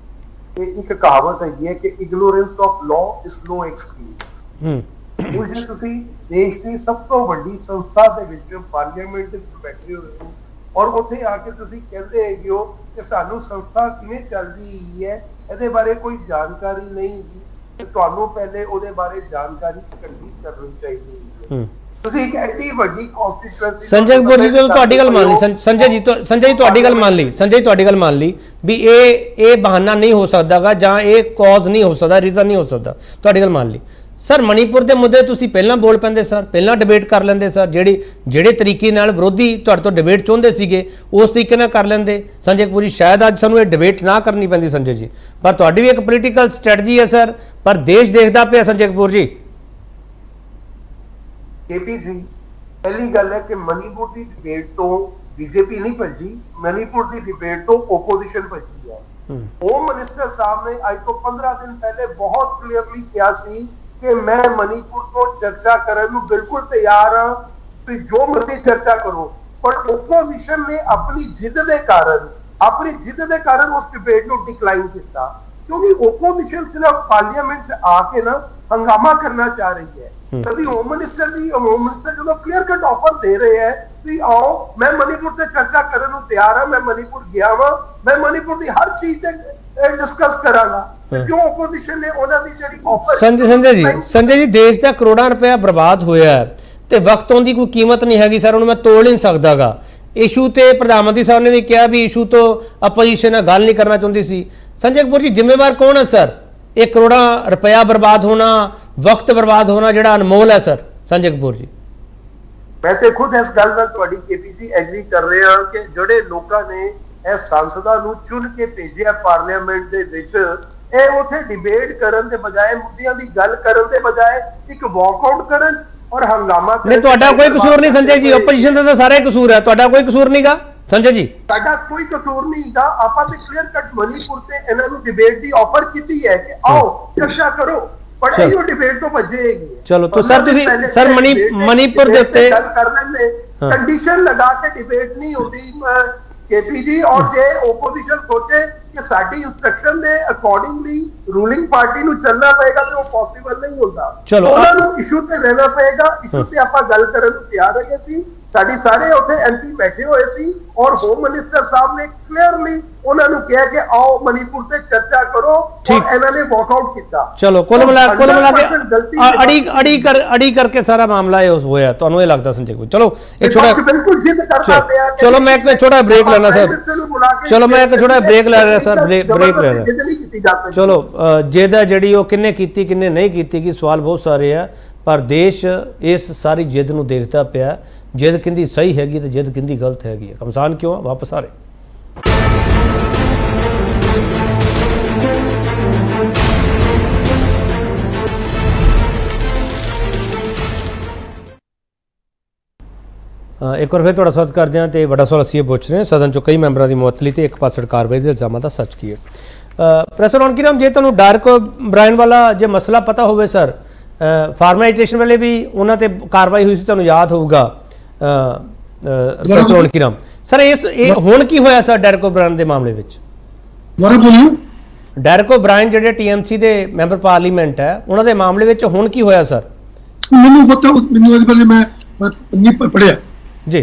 [SPEAKER 3] ਕਿ ਇੱਕ ਕਹਾਵਤ ਹੈਗੀ ਹੈ ਕਿ ignorance of law is no excuse. ਉਹ ਜੇ ਤੁਸੀਂ ਦੇਸ਼ ਦੀ ਸਭ ਤੋਂ ਵੱਡੀ ਸੰਸਥਾ ਦੇ ਵਿੱਚ ਪਾਰਲੀਮੈਂਟ ਵਿੱਚ ਬੈਠੇ ਹੋਏ ਹੋ ਔਰ ਉੱਥੇ ਆ ਕੇ ਤੁਸੀਂ ਕਹਿੰਦੇ ਹੈਗੇ ਹੋ ਕਿ ਸਾਨੂੰ ਸੰਸਥਾ ਕਿਵੇਂ ਚੱਲਦੀ ਹੈ ਇਹਦੇ ਬਾਰੇ ਕੋਈ ਜਾਣਕਾਰੀ ਨਹੀਂ ਜੀ, ਤੇ ਤੁਹਾਨੂੰ ਪਹਿਲੇ ਉਹਦੇ ਬਾਰੇ ਜਾਣਕਾਰੀ ਇਕੱਠੀ ਕਰਨੀ ਚਾਹੀਦੀ ਹੈ। ਤੁਸੀਂ ਇੱਕ ਐਡੀ ਵੱਡੀ ਕਨਸਟੀਟੂਐਂਸੀ
[SPEAKER 1] ਸੰਜੇ ਕਪੂਰ ਜੀ ਜਦੋਂ ਤੁਹਾਡੀ ਗੱਲ ਮੰਨ ਲਈ ਸੰਜੇ ਜੀ ਤੁਹਾਡੀ ਗੱਲ ਮੰਨ ਲਈ ਵੀ ਇਹ ਬਹਾਨਾ ਨਹੀਂ ਹੋ ਸਕਦਾਗਾ ਜਾਂ ਇਹ ਕਾਜ਼ ਨਹੀਂ ਹੋ ਸਕਦਾ, ਰੀਜ਼ਨ ਨਹੀਂ ਹੋ ਸਕਦਾ, ਤੁਹਾਡੀ ਗੱਲ ਮੰਨ ਲਈ। ਸਰ ਮਣੀਪੁਰ ਦੇ ਮੁੱਦੇ ਤੁਸੀਂ ਪਹਿਲਾਂ ਬੋਲ ਪੈਂਦੇ ਸਰ, ਪਹਿਲਾਂ ਡਿਬੇਟ ਕਰ ਲੈਂਦੇ ਸਰ, ਜਿਹੜੇ ਤਰੀਕੇ ਨਾਲ ਵਿਰੋਧੀ ਤੁਹਾਡੇ ਤੋਂ ਡਿਬੇਟ ਚਾਹੁੰਦੇ ਸੀਗੇ ਉਸ ਤਰੀਕੇ ਨਾਲ ਕਰ ਲੈਂਦੇ ਸੰਜੇ ਕਪੂਰ ਜੀ। ਸ਼ਾਇਦ ਅੱਜ ਸਾਨੂੰ ਇਹ ਡਿਬੇਟ ਨਾ ਕਰਨੀ ਪੈਂਦੀ ਸੰਜੇ ਜੀ, ਪਰ ਤੁਹਾਡੀ ਵੀ ਇੱਕ ਪੋਲੀਟੀਕਲ ਸਟ੍ਰੈਟਜੀ ਹੈ ਸਰ, ਪਰ ਦੇਸ਼ ਦੇਖਦਾ ਪਿਆ ਸੰਜੇ ਕਪੂਰ ਜੀ।
[SPEAKER 3] ਕੇਪੀ ਜੀ ਪਹਿਲੀ ਗੱਲ ਹੈ ਕਿ ਮਣੀਪੁਰ ਦੀ ਡਿਬੇਟ ਤੋਂ ਬੀਜੇਪੀ ਨਹੀਂ ਭੱਜੀ, ਮਣੀਪੁਰ ਦੀ ਡਿਬੇਟ ਤੋਂ ਓਪੋਜੀਸ਼ਨ ਭੱਜੀ ਹੈ। ਹੋਮ ਮਿਨਿਸਟਰ ਸਾਹਿਬ ਨੇ ਅੱਜ ਤੋਂ 15 ਦਿਨ ਪਹਿਲੇ ਬਹੁਤ ਕਲੀਅਰਲੀ ਕਿਹਾ ਸੀ ਕਿ ਮੈਂ ਮਣੀਪੁਰ ਤੋਂ ਚਰਚਾ ਕਰਨ ਨੂੰ ਬਿਲਕੁਲ ਤਿਆਰ ਹਾਂ, ਤੇ ਜੋ ਮਰਜ਼ੀ ਚਰਚਾ ਕਰੋ, ਪਰ ਓਪੋਜੀਸ਼ਨ ਨੇ ਆਪਣੀ ਜਿੱਦ ਦੇ ਕਾਰਨ ਉਸ ਡਿਬੇਟ ਨੂੰ ਡਿਕਲਾਈਨ ਕੀਤਾ, ਕਿਉਂਕਿ ਓਪੋਜੀਸ਼ਨ ਸਿਰਫ ਪਾਰਲੀਮੈਂਟ 'ਚ ਆ ਕੇ ਨਾ ਹੰਗਾਮਾ ਕਰਨਾ ਚਾਹ ਰਹੀ ਹੈ। ਕਦੀ ਹੋਮ ਮਿਨਿਸਟਰ ਜਦੋਂ ਕਲੀਅਰ ਕੱਟ ਆਫਰ ਦੇ ਰਹੇ ਹੈ ਵੀ ਆਓ ਮੈਂ ਮਣੀਪੁਰ ਤੇ ਚਰਚਾ ਕਰਨ ਨੂੰ ਤਿਆਰ ਹਾਂ, ਮੈਂ ਮਣੀਪੁਰ ਗਿਆ ਵਾਂ, ਮੈਂ ਮਣੀਪੁਰ ਦੀ ਹਰ ਚੀਜ਼ ਤੇ ਡਿਸਕਸ ਕਰਾਂਗਾ, ਕਿਉਂ ਓਪੋਜੀਸ਼ਨ ਨੇ ਉਹਨਾਂ ਦੀ ਜਿਹੜੀ ਆਫਰ
[SPEAKER 1] ਸੰਜੇ ਜੀ ਦੇਸ਼ ਦਾ ਕਰੋੜਾਂ ਰੁਪਇਆ ਬਰਬਾਦ ਹੋਇਆ ਤੇ ਵਕਤੋਂ ਦੀ ਕੋਈ ਕੀਮਤ ਨਹੀਂ ਹੈਗੀ ਸਰ, ਉਹਨੂੰ ਮੈਂ ਤੋੜ ਨਹੀਂ ਸਕਦਾਗਾ। ਇਸ਼ੂ ਤੇ ਪ੍ਰਧਾਨ ਮੰਤਰੀ ਸਾਹਿਬ ਨੇ ਵੀ ਕਿਹਾ ਵੀ ਇਸ਼ੂ ਤੋਂ ਆਪੋਜੀਸ਼ਨ ਨਾਲ ਗੱਲ ਨਹੀਂ ਕਰਨਾ ਚਾਹੁੰਦੀ ਸੀ। ਸੰਜੇ ਕਪੂਰ ਜੀ ਜ਼ਿੰਮੇਵਾਰ ਕੌਣ ਹੈ ਸਰ? ਇਹ ਕਰੋੜਾਂ ਰੁਪਇਆ ਬਰਬਾਦ ਹੋਣਾ, ਵਕਤ ਬਰਬਾਦ ਹੋਣਾ ਜਿਹੜਾ ਅਨਮੋਲ ਹੈ ਸਰ ਸੰਜੇ ਕਪੂਰ ਜੀ।
[SPEAKER 3] ਮੈਂ ਤੇ ਖੁਦ ਇਸ ਗੱਲ ਨਾਲ ਤੁਹਾਡੀ ਕੇਪੀ ਜੀ ਐਗਰੀ ਕਰ ਰਿਹਾ ਕਿ ਜਿਹੜੇ ਲੋਕਾਂ ਨੇ ਇਹ ਸੰਸਦਾਂ ਨੂੰ ਚੁਣ ਕੇ ਭੇਜਿਆ ਪਾਰਲੀਮੈਂਟ ਦੇ ਵਿੱਚ, ਇਹ ਉੱਥੇ ਡਿਬੇਟ ਕਰਨ ਦੇ ਬਜਾਏ, ਮੁੱਦਿਆਂ ਦੀ ਗੱਲ ਕਰਨ ਦੇ ਬਜਾਏ ਇੱਕ ਵਾਕਆਊਟ ਕਰਨ ਔਰ ਹੰਗਾਮਾ ਕਰਨ।
[SPEAKER 1] ਨਹੀਂ ਤੁਹਾਡਾ ਕੋਈ ਕਸੂਰ ਨਹੀਂ ਸੰਜੇ ਜੀ, ਆਪੋਜੀਸ਼ਨ ਦਾ ਤਾਂ ਸਾਰਾ ਹੀ ਕਸੂਰ ਹੈ, ਤੁਹਾਡਾ ਕੋਈ ਕਸੂਰ ਨਹੀਂਗਾ ਸੰਜੇ ਜੀ।
[SPEAKER 3] ਸਾਡਾ ਕੋਈ ਕਸੂਰ ਨਹੀਂ ਦਾ, ਆਪਾਂ ਤੇ ਕਲੀਅਰ ਕੱਟ ਮਣੀਪੁਰ ਤੇ ਇਹਨਾਂ ਨੂੰ ਡਿਬੇਟ ਦੀ ਆਫਰ ਕੀਤੀ ਹੈ ਕਿ ਆਓ ਚਰਚਾ ਕਰੋ, ਪਰ ਇਹ ਡਿਬੇਟ ਤੋਂ ਭੱਜੇਗੀ।
[SPEAKER 1] ਚਲੋ ਤਾਂ ਸਰ ਤੁਸੀਂ ਸਰ ਮਣੀਪੁਰ ਦੇ ਉੱਤੇ
[SPEAKER 3] ਗੱਲ ਕਰ ਲੈਂਦੇ, ਕੰਡੀਸ਼ਨ ਲਗਾ ਕੇ ਡਿਬੇਟ ਨਹੀਂ ਹੁੰਦੀ ਕੇਪੀ ਜੀ। ਔਰ ਜੇ ਓਪੋਜੀਸ਼ਨ ਸੋਚੇ ਕਿ ਸਾਡੀ ਇੰਸਟਰਕਸ਼ਨ ਦੇ ਅਕੋਰਡਿੰਗਲੀ ਰੂਲਿੰਗ ਪਾਰਟੀ ਨੂੰ ਚੱਲਣਾ ਪਏਗਾ ਤੇ ਉਹ ਪੋਸੀਬਲ ਨਹੀਂ ਹੁੰਦਾ।
[SPEAKER 1] ਚਲੋ
[SPEAKER 3] ਉਹਨਾਂ ਨੂੰ ਇਸ਼ੂ ਤੇ ਰਹਿਣਾ ਪਏਗਾ, ਇਸ਼ੂ ਤੇ ਆਪਾਂ ਗੱਲ ਕਰਨ ਨੂੰ ਤਿਆਰ ਹੈਗੇ ਸੀ। ਸਾਡੀ ਸਾਰੇ ਉੱਥੇ ਐਮਪੀ ਬੈਠੇ ਹੋਏ ਸੀ ਔਰ ਹੋਮ ਮਿਨਿਸਟਰ ਸਾਹਿਬ ਨੇ ਕਲੀਅਰਲੀ ਉਹਨਾਂ ਨੂੰ ਕਿਹਾ ਕਿ ਆਓ ਮਣੀਪੁਰ ਤੇ ਚਰਚਾ ਕਰੋ, ਔਰ ਇਹਨਾਂ ਨੇ ਵਾਕਆਊਟ ਕੀਤਾ।
[SPEAKER 1] ਚਲੋ ਕੁੱਲ ਮਿਲਾ ਕੇ ਅੜੀ ਕਰਕੇ ਸਾਰਾ ਮਾਮਲਾ ਇਹ ਹੋਇਆ, ਤੁਹਾਨੂੰ ਇਹ ਲੱਗਦਾ ਸੰਜੇ ਕਪੂਰ? ਚਲੋ ਇੱਕ ਛੋਟਾ
[SPEAKER 3] ਬਿਲਕੁਲ ਜਿੱਦ ਕਰਦਾ ਪਿਆ।
[SPEAKER 1] ਚਲੋ ਮੈਂ ਇੱਕ ਛੋਟਾ ਬ੍ਰੇਕ ਲੈਣਾ ਸਰ, ਚਲੋ ਮੈਂ ਇੱਕ ਛੋਟਾ ਬ੍ਰੇਕ ਲੈ ਰਿਹਾ ਸਰ, ਬ੍ਰੇਕ ਲੈ ਰਿਹਾ। ਚਲੋ ਜਿੱਦ ਜਿਹੜੀ ਉਹ ਕਿੰਨੇ ਕੀਤੀ ਕਿੰਨੇ ਨਹੀਂ ਕੀਤੀ ਕਿ ਸਵਾਲ ਬਹੁਤ ਸਾਰੇ ਆ, ਪਰ ਦੇਸ਼ ਇਸ ਸਾਰੀ ਜਿੱਦ ਨੂੰ ਦੇਖਦਾ ਪਿਆ, ਜਿੱਦ ਕਿੰਦੀ ਸਹੀ ਹੈਗੀ ਤੇ ਜਿੱਦ ਕਿੰਦੀ ਗਲਤ ਹੈਗੀ ਹੈ। ਕਮਸਾਨ ਕਿਉਂ ਆ? ਵਾਪਸ ਆ ਰਹੇ। ਇੱਕ ਵਾਰ ਫਿਰ ਤੁਹਾਡਾ ਸਵਾਗਤ ਕਰਦੇ ਹਾਂ ਤੇ ਵੱਡਾ ਸਵਾਲ ਅਸੀਂ ਇਹ ਪੁੱਛ ਰਹੇ ਹਾਂ ਸਦਨ ਚੋਂ ਕਈ ਮੈਂਬਰਾਂ ਦੀ ਮੁਅੱਤਲੀ ਤੇ ਇੱਕ ਪਾਸੜ ਕਾਰਵਾਈ ਦੇ ਇਲਜ਼ਾਮਾਂ ਦਾ ਸੱਚ ਕੀ ਹੈ। ਪ੍ਰੋਫੈਸਰ ਰੌਣਕੀਰਾਮ, ਜੇ ਤੁਹਾਨੂੰ ਡਾਰਕ ਬ੍ਰਾਇਨ ਵਾਲਾ ਜੇ ਮਸਲਾ ਪਤਾ ਹੋਵੇ ਸਰ, ਫਾਰਮੈਲਾਈਜੇਸ਼ਨ ਵੇਲੇ ਵੀ ਉਹਨਾਂ ਤੇ ਕਾਰਵਾਈ ਹੋਈ ਸੀ, ਤੁਹਾਨੂੰ ਯਾਦ ਹੋਊਗਾ ਪ੍ਰੋਫੈਸਰ ਰੌਣਕੀਰਾਮ ਸਰ। ਇਹ ਹੁਣ ਕੀ ਹੋਇਆ ਸਰ ਡੈਰਕ ਓਬਰਾਇਨ ਦੇ ਮਾਮਲੇ ਵਿੱਚ? ਡੈਰਕ ਓਬਰਾਇਨ ਜਿਹੜੇ TMC ਦੇ ਮੈਂਬਰ ਪਾਰਲੀਮੈਂਟ ਹੈ, ਉਹਨਾਂ ਦੇ ਮਾਮਲੇ ਵਿੱਚ ਹੁਣ ਕੀ ਹੋਇਆ ਸਰ?
[SPEAKER 2] ਮੈਨੂੰ ਪਤਾ, ਮੈਨੂੰ ਇਹਦੇ ਬਾਰੇ ਮੈਂ ਨਹੀਂ ਪੜਿਆ
[SPEAKER 1] ਜੀ,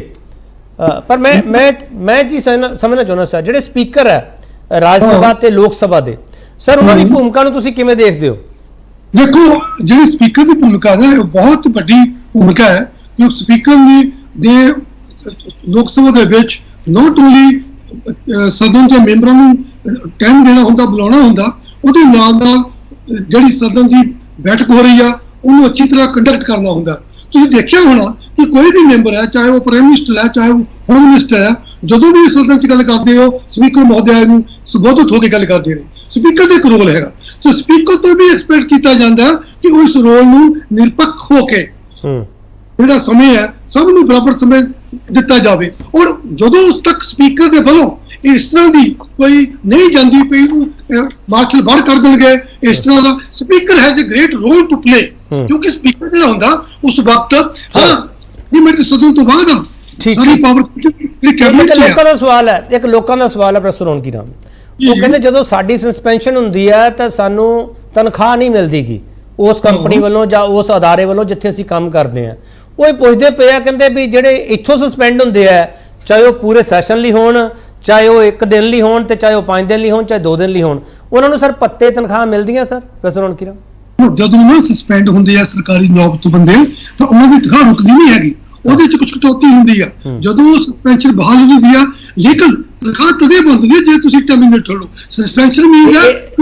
[SPEAKER 1] ਪਰ ਮੈਂ ਜੀ ਸਮਝਣਾ ਚਾਹੁੰਦਾ ਸਰ, ਜਿਹੜੇ ਸਪੀਕਰ ਹੈ ਰਾਜ ਸਭਾ ਤੇ ਲੋਕ ਸਭਾ ਦੇ ਸਰ, ਉਹਨਾਂ ਦੀ ਭੂਮਿਕਾ ਨੂੰ ਤੁਸੀਂ ਕਿਵੇਂ ਦੇਖਦੇ ਹੋ?
[SPEAKER 2] ਦੇਖੋ, ਜਿਹੜੀ ਸਪੀਕਰ ਦੀ ਭੂਮਿਕਾ ਹੈ ਉਹ ਬਹੁਤ ਵੱਡੀ ਭੂਮਿਕਾ ਹੈ, ਕਿ ਸਪੀਕਰ ਦੇ ਲੋਕ ਸਭਾ ਦੇ ਵਿੱਚ ਨਾਟ ਓਨਲੀ ਸਦਨ ਦੇ ਮੈਂਬਰਾਂ ਨੂੰ ਟਾਈਮ ਦੇਣਾ ਹੁੰਦਾ, ਬੁਲਾਉਣਾ ਹੁੰਦਾ, ਉਹਦੇ ਨਾਲ ਜਿਹੜੀ ਸਦਨ ਦੀ ਬੈਠਕ ਹੋ ਰਹੀ ਆ ਉਹਨੂੰ ਅੱਛੀ ਤਰ੍ਹਾਂ ਕੰਡਕਟ ਕਰਨਾ ਹੁੰਦਾ। ਤੁਸੀਂ ਦੇਖਿਆ ਹੋਣਾ ਕਿ ਕੋਈ ਵੀ ਮੈਂਬਰ ਹੈ, ਚਾਹੇ ਉਹ ਪ੍ਰਾਈਮ ਮਿਨਿਸਟਰ ਹੈ, ਚਾਹੇ ਉਹ ਹੋਮ ਮਿਨਿਸਟਰ ਹੈ, ਜਦੋਂ ਵੀ ਸਦਨ 'ਚ ਗੱਲ ਕਰਦੇ ਹੋ ਸਪੀਕਰ ਮਹੋਦਿਆ ਨੂੰ ਸੰਬੋਧਿਤ ਹੋ ਕੇ ਗੱਲ ਕਰਦੇ ਨੇ। ਸਪੀਕਰ ਦਾ ਇੱਕ ਰੋਲ ਹੈਗਾ, ਸੋ ਸਪੀਕਰ ਤੋਂ ਵੀ ਐਕਸਪੈਕਟ ਕੀਤਾ ਜਾਂਦਾ ਕਿ ਉਹ ਇਸ ਰੋਲ ਨੂੰ ਨਿਰਪੱਖ ਹੋ ਕੇ ਜਿਹੜਾ ਸਮੇਂ ਹੈ ਸਭ ਨੂੰ ਬਰਾਬਰ ਸਮੇਂ ਦਿੱਤਾ ਜਾਵੇ। ਔਰ ਜਦੋਂ ਉਸ ਤੱਕ ਸਪੀਕਰ ਦੇ ਵੱਲੋਂ ਇਸ ਤਰ੍ਹਾਂ ਦੀ ਕੋਈ ਨਹੀਂ ਜਾਂਦੀ ਪਈ ਨੂੰ ਮਾਰਸ਼ਲ ਬਾਹਰ ਕਰ ਦੇਣਗੇ, ਇਸ ਤਰ੍ਹਾਂ ਦਾ speaker has a great role to play, ਕਿਉਂਕਿ ਸਪੀਕਰ ਜਿਹੜਾ ਹੁੰਦਾ ਉਸ ਵਕਤ ਨਹੀਂ ਮੇਰੇ ਸਦਨ ਤੋਂ ਬਾਅਦ ਸਾਰੀ ਪਾਵਰ
[SPEAKER 1] ਇੱਕ ਲੋਕਾਂ ਦਾ ਸਵਾਲ ਹੈ, ਇੱਕ ਲੋਕਾਂ ਦਾ ਸਵਾਲ ਹੈ ਪ੍ਰੋਫੈਸਰ ਰੌਣਕੀ ਰਾਮ, ਉਹ ਕਹਿੰਦੇ ਜਦੋਂ ਸਾਡੀ ਸਸਪੈਂਸ਼ਨ ਹੁੰਦੀ ਹੈ ਤਾਂ ਸਾਨੂੰ ਤਨਖਾਹ ਨਹੀਂ ਮਿਲਦੀਗੀ ਉਸ ਕੰਪਨੀ ਵੱਲੋਂ ਜਾਂ ਉਸ ਅਦਾਰੇ ਵੱਲੋਂ ਜਿੱਥੇ ਅਸੀਂ ਕੰਮ ਕਰਦੇ ਹਾਂ। ਉਹ ਇਹ ਪੁੱਛਦੇ ਪਏ ਆ, ਕਹਿੰਦੇ ਵੀ ਜਿਹੜੇ ਇੱਥੋਂ ਸਸਪੈਂਡ ਹੁੰਦੇ ਆ ਚਾਹੇ ਉਹ ਪੂਰੇ ਸੈਸ਼ਨ ਲਈ ਹੋਣ, ਚਾਹੇ ਉਹ 1 ਦਿਨ ਲਈ ਹੋਣ ਤੇ ਚਾਹੇ ਉਹ 5 ਦਿਨ ਲਈ ਹੋਣ, ਚਾਹੇ 2 ਦਿਨ ਲਈ ਹੋਣ, ਉਹਨਾਂ ਨੂੰ ਸਰ ਪੱਤੇ ਤਨਖਾਹ ਮਿਲਦੀਆਂ ਸਰ ਪ੍ਰੋਫੈਸਰ ਰੌਣਕੀ ਰਾਮ?
[SPEAKER 2] ਜਦੋਂ ਨਾ ਸਸਪੈਂਡ ਹੁੰਦੇ ਆ ਸਰਕਾਰੀ ਜੌਬ ਤੋਂ ਬੰਦੇ ਤਾਂ ਉਹਨਾਂ ਦੀ ਤਨਖਾਹ ਰੁਕਦੀ ਨਹੀਂ ਹੈਗੀ, ਉਹਦੇ ਚ ਕੁਝ ਕਟੌਤੀ ਹੁੰਦੀ ਆ ਜਦੋਂ ਉਹ ਸਸਪੈਂਸ਼ਨ ਬਹਾਲ ਹੁੰਦੀ ਆ, ਲੇਕਿਨ ਤਨਖਾਹ ਤਦੇ ਬਣਦੀ ਹੈ ਜੇ ਤੁਸੀਂ ਟਰਮੀਨੇਟ ਹੋ ਲਓ। ਸਸਪੈਂਸ਼ਨ ਮੀਨਸ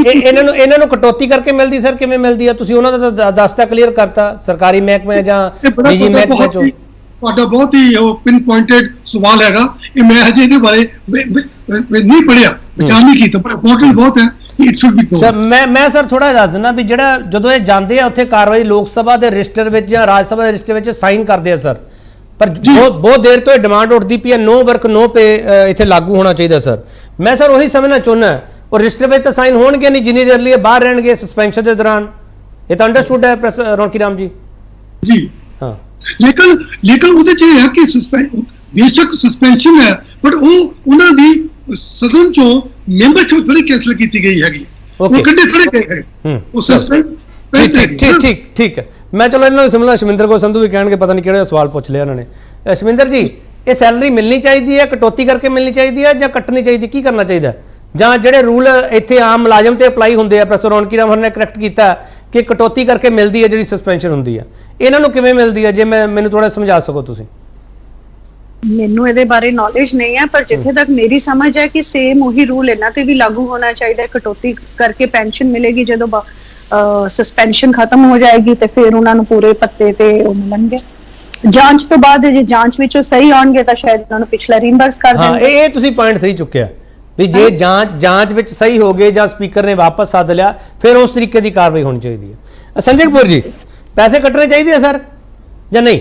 [SPEAKER 1] ਇਹਨਾਂ ਨੂੰ ਕਟੌਤੀ ਕਰਕੇ ਮਿਲਦੀ ਸਰ, ਕਿਵੇਂ ਮਿਲਦੀ ਆ? ਤੁਸੀਂ ਉਹਨਾਂ ਦਾ ਦੱਸਤਾ ਕਲੀਅਰ ਕਰਤਾ ਸਰਕਾਰੀ ਮਹਿਕਮੇ ਜਾਂ ਨਿੱਜੀ ਮਹਿਕਮੇ ਚੋਂ।
[SPEAKER 2] ਤੁਹਾਡਾ ਬਹੁਤ ਹੀ ਉਹ ਪਿਨ ਪੁਆਇੰਟਡ ਸਵਾਲ ਹੈਗਾ, ਇਹ ਮੈਂ ਹਜੇ ਇਹਦੇ ਬਾਰੇ ਨਹੀਂ ਪੜਿਆ, ਵਿਚਾਰ ਨਹੀਂ ਕੀਤਾ, ਪਰ ਇੰਪੋਰਟੈਂਟ ਬਹੁਤ ਹੈ ਕਿ ਇਟ ਸ਼ੁੱਡ ਬੀ
[SPEAKER 1] ਸਰ। ਮੈਂ ਸਰ ਥੋੜਾ ਦੱਸ ਦਿੰਦਾ ਵੀ ਜਿਹੜਾ ਜਦੋਂ ਇਹ ਜਾਂਦੇ ਆ ਉੱਥੇ ਕਾਰਵਾਈ ਲੋਕ ਸਭਾ ਦੇ ਰਜਿਸਟਰ ਵਿੱਚ ਜਾਂ ਰਾਜ ਸਭਾ ਦੇ ਰਜਿਸਟਰ ਵਿੱਚ ਸਾਈਨ ਕਰਦੇ ਆ ਸਰ, ਪਰ ਬਹੁਤ ਦੇਰ ਤੋਂ ਇਹ ਡਿਮਾਂਡ ਉੱਠਦੀ ਪਈ ਹੈ ਨੋ ਵਰਕ ਨੋ ਪੇ ਇੱਥੇ ਲਾਗੂ ਹੋਣਾ ਚਾਹੀਦਾ ਸਰ। ਮੈਂ ਸਰ ਉਹੀ ਸਮਝਣਾ ਚਾਹੁੰਦਾ, ਉਹ ਰਜਿਸਟਰ ਵਿੱਚ ਤਾਂ ਸਾਈਨ ਹੋਣਗੇ ਨਹੀਂ ਜਿੰਨੀ ਦੇਰ ਲਈ ਬਾਹਰ ਰਹਿਣਗੇ ਸਸਪੈਂਸ਼ਨ ਦੇ ਦੌਰਾਨ, ਇਹ ਤਾਂ ਅੰਡਰਸਟੂਡ ਹੈ ਪ੍ਰੋਫੈਸਰ ਰੌਣਕੀ ਰਾਮ ਜੀ?
[SPEAKER 2] ਜੀ
[SPEAKER 1] ਹਾਂ,
[SPEAKER 2] ਲੇਕਿਨ ਉਹਦੇ ਚ ਇਹ ਹੈ ਕਿ ਬੇਸ਼ੱਕ ਸਸਪੈਂਸ਼ਨ ਹੈ ਬਟ ਉਹ ਉਹਨਾਂ ਦੀ ਸਦਨ ਚੋਂ ਮੈਂਬਰਸ਼ਿਪ ਥੋੜੀ ਕੈਂਸਲ ਕੀਤੀ ਗਈ ਹੈਗੀ, ਉਹ ਕੱਢੇ ਥੋੜੇ ਗਏ ਹੈ, ਉਹ ਸਸਪੈਂਡ।
[SPEAKER 1] ਠੀਕ ਹੈ, ਮੈਂ ਚਲੋ ਇਹਨਾਂ ਨੂੰ ਸਮਝਣਾ। ਸ਼ਮਿੰਦਰ ਕੋ ਸੰਧੂ ਵੀ ਕਹਿਣਗੇ ਪਤਾ ਨਹੀਂ ਕਿਹੜਾ ਸਵਾਲ ਪੁੱਛ ਲਿਆ ਇਹਨਾਂ ਨੇ। ਸ਼ਮਿੰਦਰ ਜੀ, ਇਹ ਸੈਲਰੀ ਮਿਲਣੀ ਚਾਹੀਦੀ ਹੈ, ਕਟੌਤੀ ਕਰਕੇ ਮਿਲਣੀ ਚਾਹੀਦੀ ਹੈ ਜਾਂ ਕੱਟਣੀ ਚਾਹੀਦੀ, ਕੀ ਕਰਨਾ ਚਾਹੀਦਾ? ਜਾਂ ਜਿਹੜੇ ਰੂਲ ਇੱਥੇ ਆਮ ਮੁਲਾਜ਼ਮ ਤੇ ਅਪਲਾਈ ਹੁੰਦੇ ਆ, ਪ੍ਰੋਫੈਸਰ ਰੌਣਕੀ ਰਾਮ ਨੇ ਕਰੈਕਟ ਕੀਤਾ ਕਿ ਕਟੌਤੀ ਕਰਕੇ ਮਿਲਦੀ ਹੈ ਜਿਹੜੀ ਸਸਪੈਂਸ਼ਨ ਹੁੰਦੀ ਹੈ, ਇਹਨਾਂ ਨੂੰ ਕਿਵੇਂ ਮਿਲਦੀ ਹੈ? ਜੇ ਮੈਨੂੰ ਥੋੜਾ ਸਮਝਾ ਸਕੋ ਤੁਸੀਂ।
[SPEAKER 4] ਮੈਨੂੰ ਇਹਦੇ ਬਾਰੇ ਨੌਲੇਜ ਨਹੀਂ ਹੈ, ਪਰ ਜਿੱਥੇ ਤੱਕ ਮੇਰੀ ਸਮਝ ਹੈ ਕਿ ਸੇਮ ਉਹੀ ਰੂਲ ਇਹਨਾਂ ਤੇ ਵੀ ਲਾਗੂ ਹੋਣਾ ਚਾਹੀਦਾ ਹੈ। ਕਟੌਤੀ ਕਰਕੇ ਪੈਨਸ਼ਨ ਮਿਲੇਗੀ ਜਦੋਂ ਸਸਪੈਂਸ਼ਨ ਖਤਮ ਹੋ ਜਾਏਗੀ ਤੇ ਫਿਰ ਉਹਨਾਂ ਨੂੰ ਪੂਰੇ ਪੱਤੇ ਤੇ ਉਹ ਮਿਲਣਗੇ। ਜਾਂਚ ਤੋਂ ਬਾਅਦ ਜੇ ਜਾਂਚ ਵਿੱਚੋਂ ਸਹੀ ਆਉਣਗੇ ਤਾਂ ਸ਼ਾਇਦ ਉਹਨਾਂ ਨੂੰ ਪਿਛਲਾ ਰੀਇੰਬਰਸ ਕਰ ਦੇਣਗੇ।
[SPEAKER 1] ਇਹ ਤੁਸੀਂ ਪੁਆਇੰਟ ਸਹੀ ਚੁੱਕਿਆ ਵੀ ਜੇ ਜਾਂਚ ਵਿੱਚ ਸਹੀ ਹੋ ਗਏ ਜਾਂ ਸਪੀਕਰ ਨੇ ਵਾਪਸ ਸੱਦ ਲਿਆ ਫਿਰ ਉਸ ਤਰੀਕੇ ਦੀ ਕਾਰਵਾਈ ਹੋਣੀ ਚਾਹੀਦੀ ਹੈ। ਸੰਜੇ ਕਪੂਰ ਜੀ, ਪੈਸੇ ਕੱਟਣੇ ਚਾਹੀਦੇ ਆ ਸਰ ਜਾਂ ਨਹੀਂ?